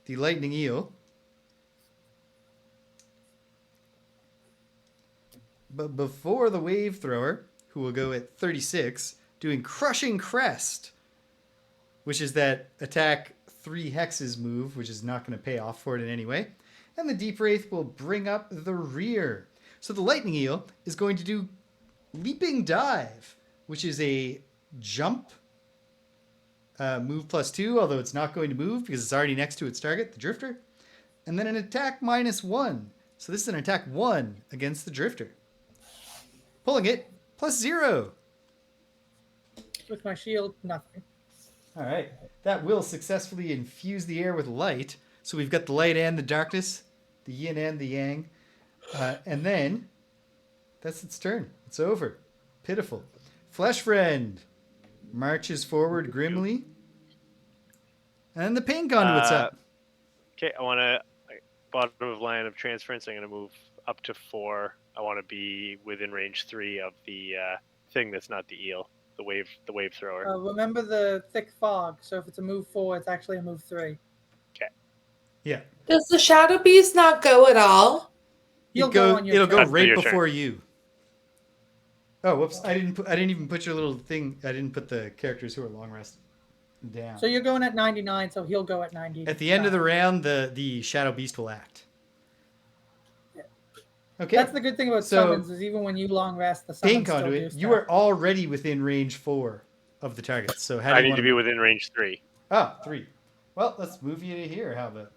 [SPEAKER 1] the Lightning Eel. But before the Wave Thrower, who will go at 36, doing Crushing Crest, which is that attack 3 hexes move, which is not going to pay off for it in any way. And the Deep Wraith will bring up the rear. So the Lightning Eel is going to do Leaping Dive, which is a jump move +2, although it's not going to move because it's already next to its target, the Drifter. And then an attack -1. So this is an attack 1 against the Drifter. Pulling it +0.
[SPEAKER 3] With my shield, nothing.
[SPEAKER 1] All right. That will successfully infuse the air with light. So we've got the light and the darkness, the yin and the yang. And then that's its turn. It's over. Pitiful. Flesh Friend marches forward grimly. And the Pain Conduit's up.
[SPEAKER 2] Okay, I want to bottom of line of transference. I'm going to move up to 4. I want to be within range 3 of the thing that's not the eel, the wave thrower.
[SPEAKER 3] Remember the thick fog. So if it's a move 4, it's actually a move 3.
[SPEAKER 2] Okay.
[SPEAKER 1] Yeah.
[SPEAKER 4] Does the Shadow Beast not go at all?
[SPEAKER 3] It'll go on your
[SPEAKER 1] it'll go
[SPEAKER 3] turn.
[SPEAKER 1] right
[SPEAKER 2] your
[SPEAKER 1] before
[SPEAKER 2] turn.
[SPEAKER 1] you. Oh, whoops! I didn't even put your little thing. I didn't put the characters who are long rest down.
[SPEAKER 3] So you're going at 99, so he'll go at 90.
[SPEAKER 1] At the end of the round, the Shadow Beast will act. Okay.
[SPEAKER 3] That's the good thing about
[SPEAKER 1] So,
[SPEAKER 3] summons, is even when you long rest, the
[SPEAKER 1] Pain
[SPEAKER 3] summons still do
[SPEAKER 1] Conduit,
[SPEAKER 3] stuff.
[SPEAKER 1] you are already within range 4 of the target. So how do
[SPEAKER 2] I
[SPEAKER 1] you
[SPEAKER 2] need
[SPEAKER 1] want
[SPEAKER 2] to be within range 3.
[SPEAKER 1] Oh, 3. Well, let's move you to here. How about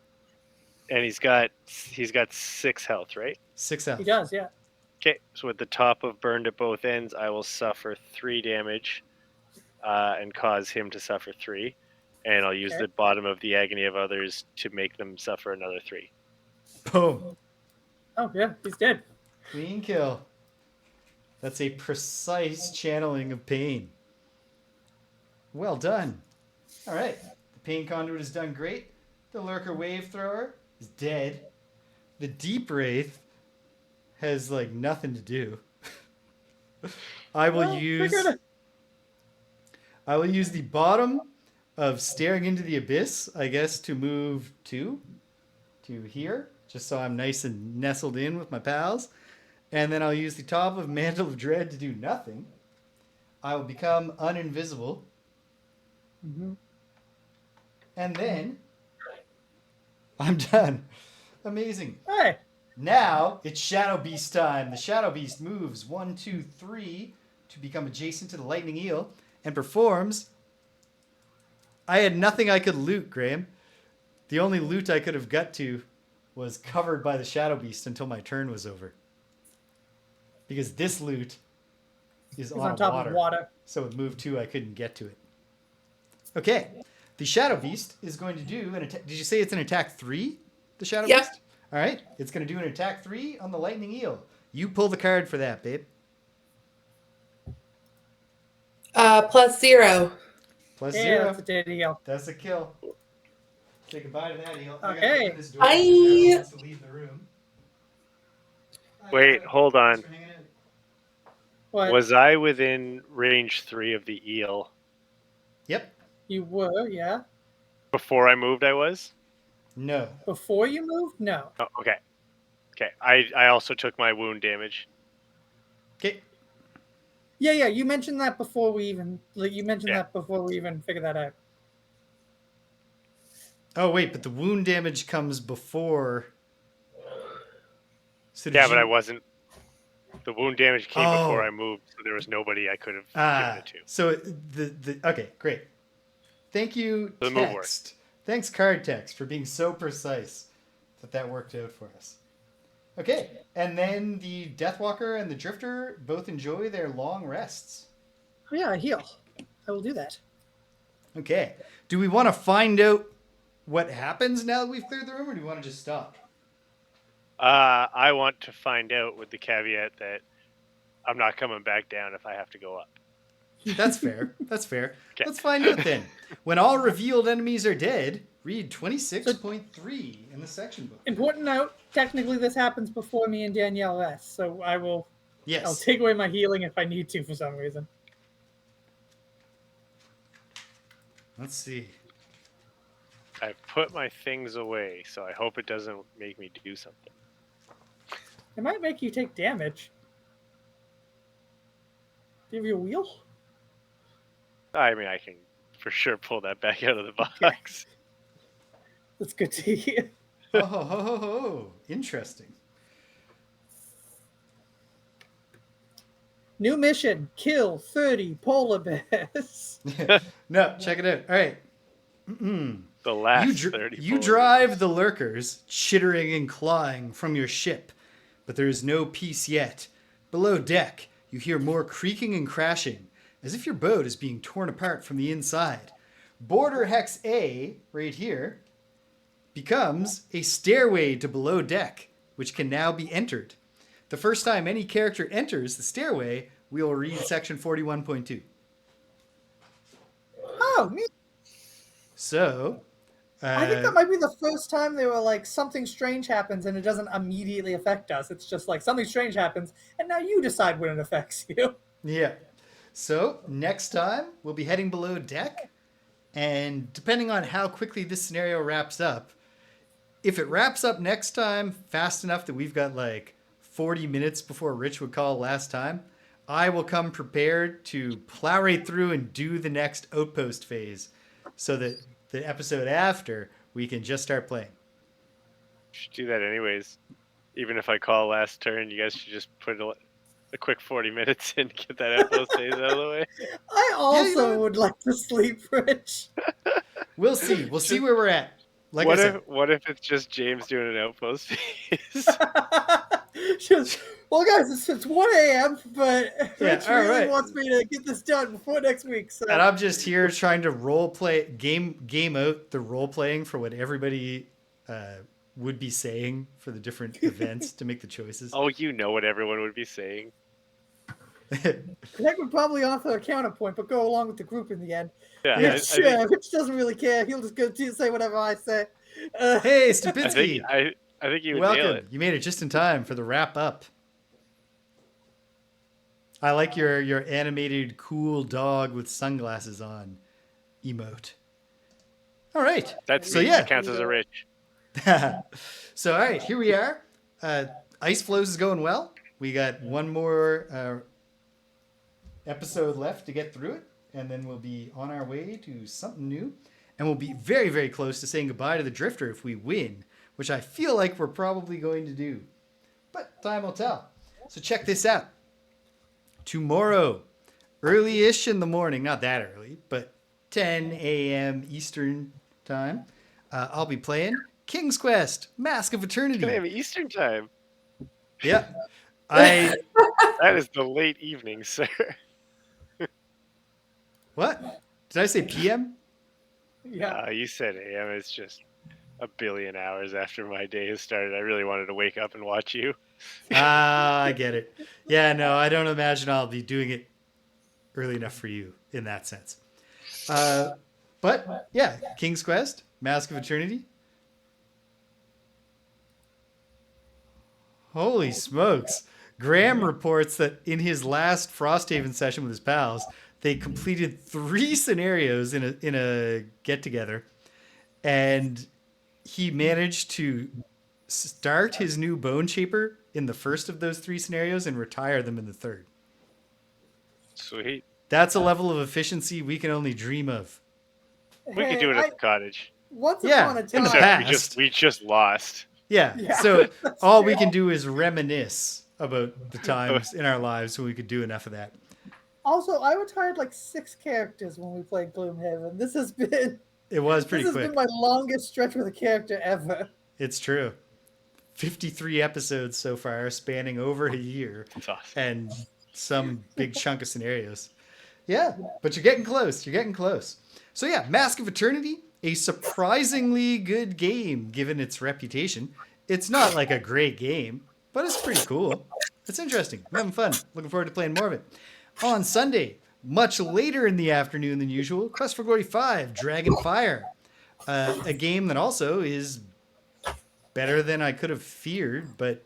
[SPEAKER 2] And he's got 6 health, right?
[SPEAKER 1] 6 health?
[SPEAKER 3] He does, yeah.
[SPEAKER 2] Okay, so at the top of burned at both ends, I will suffer 3 damage and cause him to suffer 3. And I'll use
[SPEAKER 3] Okay.
[SPEAKER 2] the bottom of the agony of others to make them suffer another 3.
[SPEAKER 1] Boom.
[SPEAKER 3] Oh, yeah, he's dead.
[SPEAKER 1] Clean kill. That's a precise channeling of pain. Well done. All right. The Pain Conduit has done great. The Lurker Wave Thrower is dead. The Deep Wraith has like nothing to do. I will use the bottom of Staring into the Abyss, I guess, to move 2 to here, just so I'm nice and nestled in with my pals. And then I'll use the top of Mantle of Dread to do nothing. I will become uninvisible.
[SPEAKER 3] Mm-hmm.
[SPEAKER 1] And then I'm done. Amazing.
[SPEAKER 3] Hey,
[SPEAKER 1] Now it's Shadow Beast time. The Shadow Beast moves 1, 2, 3 to become adjacent to the Lightning Eel and performs. I had nothing I could loot, Graham. The only loot I could have got to was covered by the Shadow Beast until my turn was over. Because this loot is
[SPEAKER 3] he's on top of water.
[SPEAKER 1] So with move 2, I couldn't get to it. Okay. The Shadow Beast is going to do an attack. Did you say it's an attack 3? The Shadow
[SPEAKER 4] Yep.
[SPEAKER 1] Beast? All right. It's going to do an attack 3 on the Lightning Eel. You pull the card for that, babe.
[SPEAKER 4] +0.
[SPEAKER 1] Plus
[SPEAKER 3] Yeah,
[SPEAKER 1] 0.
[SPEAKER 3] that's a dead eel.
[SPEAKER 1] That's a kill. Say goodbye to that eel. I gotta
[SPEAKER 3] Okay.
[SPEAKER 1] open this door.
[SPEAKER 4] Bye.
[SPEAKER 1] Everyone wants to leave the room.
[SPEAKER 2] Wait, hold on.
[SPEAKER 1] Thanks for hanging out.
[SPEAKER 3] What?
[SPEAKER 2] Was I within range 3 of the eel?
[SPEAKER 1] Yep.
[SPEAKER 3] You were, yeah.
[SPEAKER 2] Before I moved, I was?
[SPEAKER 1] No.
[SPEAKER 3] Before you moved? No.
[SPEAKER 2] Oh, okay. Okay. I also took my wound damage.
[SPEAKER 1] Okay.
[SPEAKER 3] Yeah, you mentioned that before we even
[SPEAKER 2] Yeah.
[SPEAKER 3] figured that out.
[SPEAKER 1] Oh wait, but the wound damage comes before. So
[SPEAKER 2] Yeah, but I wasn't. The wound damage came before
[SPEAKER 1] Oh.
[SPEAKER 2] I moved, so there was nobody I could have given it to.
[SPEAKER 1] So the okay, great. Thank you,
[SPEAKER 2] The move
[SPEAKER 1] text. Thanks, card text, for being so precise that worked out for us. Okay, and then the Deathwalker and the Drifter both enjoy their long rests.
[SPEAKER 3] Oh, yeah, heal. I will do that.
[SPEAKER 1] Okay. Do we want to find out what happens now that we've cleared the room, or do you want to just stop?
[SPEAKER 2] I want to find out with the caveat that I'm not coming back down if I have to go up.
[SPEAKER 1] That's fair. That's fair.
[SPEAKER 2] Okay.
[SPEAKER 1] Let's find out then. When all revealed enemies are dead, read 26.3 in the section book.
[SPEAKER 3] Important note, technically this happens before me and Danielle rest, so I'll
[SPEAKER 1] Yes.
[SPEAKER 3] take away my healing if I need to for some reason.
[SPEAKER 1] Let's see.
[SPEAKER 2] I put my things away, so I hope it doesn't make me do something.
[SPEAKER 3] It might make you take damage. Do you have your wheel?
[SPEAKER 2] I mean, I can for sure pull that back out of the box.
[SPEAKER 3] That's good to hear.
[SPEAKER 1] Oh, interesting.
[SPEAKER 3] New mission, kill 30 polar bears.
[SPEAKER 1] No, check it out. All right.
[SPEAKER 2] The last 30
[SPEAKER 1] You
[SPEAKER 2] polar
[SPEAKER 1] drive
[SPEAKER 2] bears.
[SPEAKER 1] the lurkers, chittering and clawing, from your ship, but there is no peace yet. Below deck, you hear more creaking and crashing, as if your boat is being torn apart from the inside. Border Hex A, right here, becomes a stairway to below deck, which can now be entered. The first time any character enters the stairway, we will read section 41.2.
[SPEAKER 3] Oh, neat.
[SPEAKER 1] So,
[SPEAKER 3] I think that might be the first time they were like, something strange happens and it doesn't immediately affect us. It's just like something strange happens and now you decide when it affects you.
[SPEAKER 1] yeah. So, next time, we'll be heading below deck. And depending on how quickly this scenario wraps up, if it wraps up next time fast enough that we've got like 40 minutes before Rich would call last time, I will come prepared to plow right through and do the next outpost phase so that the episode after we can just start playing.
[SPEAKER 2] Should do that anyways. Even if I call last turn, you guys should just put a quick 40 minutes in to get that outpost phase out of the way.
[SPEAKER 3] I also would like to sleep, Rich.
[SPEAKER 1] We'll see. We'll see where we're at. Like I said.
[SPEAKER 2] What if it's just James doing an outpost phase?
[SPEAKER 3] Well, guys, it's 1 a.m., but Rich
[SPEAKER 1] all
[SPEAKER 3] really
[SPEAKER 1] right.
[SPEAKER 3] wants me to get this done before next week. So.
[SPEAKER 1] And I'm just here trying to game out the role playing for what everybody would be saying for the different events to make the choices.
[SPEAKER 2] Oh, you know what everyone would be saying.
[SPEAKER 3] Connect would probably offer a counterpoint, but go along with the group in the end.
[SPEAKER 2] Yeah,
[SPEAKER 3] Rich doesn't really care. He'll just go say whatever I say.
[SPEAKER 1] Hey, Stupinski.
[SPEAKER 2] I think you would
[SPEAKER 1] Welcome.
[SPEAKER 2] nail it.
[SPEAKER 1] You made it just in time for the wrap up. I like your animated cool dog with sunglasses on emote. All right.
[SPEAKER 2] That counts as a Rich.
[SPEAKER 1] So all right, here we are. Ice Floes is going well. We got one more episode left to get through it, and then we'll be on our way to something new. And we'll be very, very close to saying goodbye to the Drifter if we win, which I feel like we're probably going to do. But time will tell. So check this out. Tomorrow, early-ish in the morning, not that early, but 10 a.m. Eastern time, I'll be playing King's Quest, Mask of Eternity.
[SPEAKER 2] 10 a.m. Eastern time.
[SPEAKER 1] Yeah.
[SPEAKER 2] That is the late evening, sir.
[SPEAKER 1] What? Did I say PM?
[SPEAKER 3] Yeah.
[SPEAKER 2] You said AM. It's just a billion hours after my day has started. I really wanted to wake up and watch you.
[SPEAKER 1] I get it. Yeah, no, I don't imagine I'll be doing it early enough for you in that sense. But yeah, King's Quest, Mask of Eternity. Holy smokes. Graham reports that in his last Frosthaven session with his pals, they completed 3 scenarios in a get together, and he managed to start his new Bone Shaper in the first of those 3 scenarios and retire them in the third.
[SPEAKER 2] Sweet.
[SPEAKER 1] That's a level of efficiency we can only dream of.
[SPEAKER 2] We could do it at the cottage.
[SPEAKER 3] Once
[SPEAKER 1] Yeah,
[SPEAKER 3] upon a
[SPEAKER 1] in the
[SPEAKER 3] time,
[SPEAKER 1] past.
[SPEAKER 2] We just lost.
[SPEAKER 1] Yeah.
[SPEAKER 3] Yeah,
[SPEAKER 1] So
[SPEAKER 3] that's
[SPEAKER 1] all
[SPEAKER 3] true.
[SPEAKER 1] we can do is reminisce about the times in our lives when we could do enough of that.
[SPEAKER 3] Also, I retired like 6 characters when we played Gloomhaven. This has been
[SPEAKER 1] It was
[SPEAKER 3] this
[SPEAKER 1] pretty
[SPEAKER 3] has
[SPEAKER 1] quick.
[SPEAKER 3] been my longest stretch with a character ever.
[SPEAKER 1] It's true. 53 episodes so far, spanning over a year,
[SPEAKER 2] That's awesome.
[SPEAKER 1] and some big chunk of scenarios. Yeah, but you're getting close. You're getting close. So yeah, Mask of Eternity, a surprisingly good game given its reputation. It's not like a great game, but it's pretty cool. It's interesting. I'm having fun. Looking forward to playing more of it. On Sunday, much later in the afternoon than usual, Quest for Glory 5, Dragonfire. A game that also is better than I could have feared, but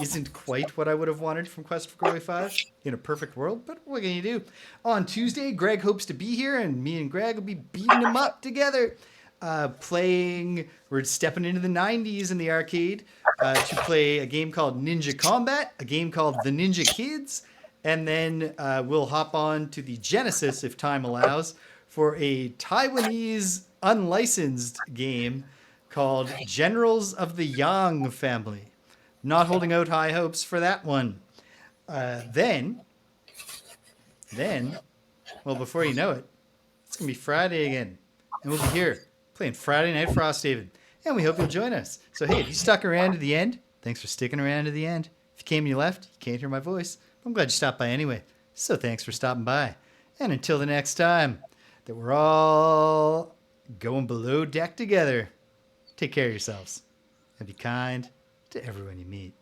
[SPEAKER 1] isn't quite what I would have wanted from Quest for Glory 5 in a perfect world, but what can you do? On Tuesday, Greg hopes to be here, and me and Greg will be beating him up together. We're stepping into the 90s in the arcade to play a game called Ninja Combat, a game called The Ninja Kids, and then we'll hop on to the Genesis, if time allows, for a Taiwanese unlicensed game called Generals of the Yang Family. Not holding out high hopes for that one. Then, well, before you know it, it's going to be Friday again. And we'll be here playing Friday Night Frosthaven. And we hope you'll join us. So, hey, if you stuck around to the end, thanks for sticking around to the end. If you came and you left, you can't hear my voice. I'm glad you stopped by anyway. So thanks for stopping by. And until the next time that we're all going below deck together, take care of yourselves and be kind to everyone you meet.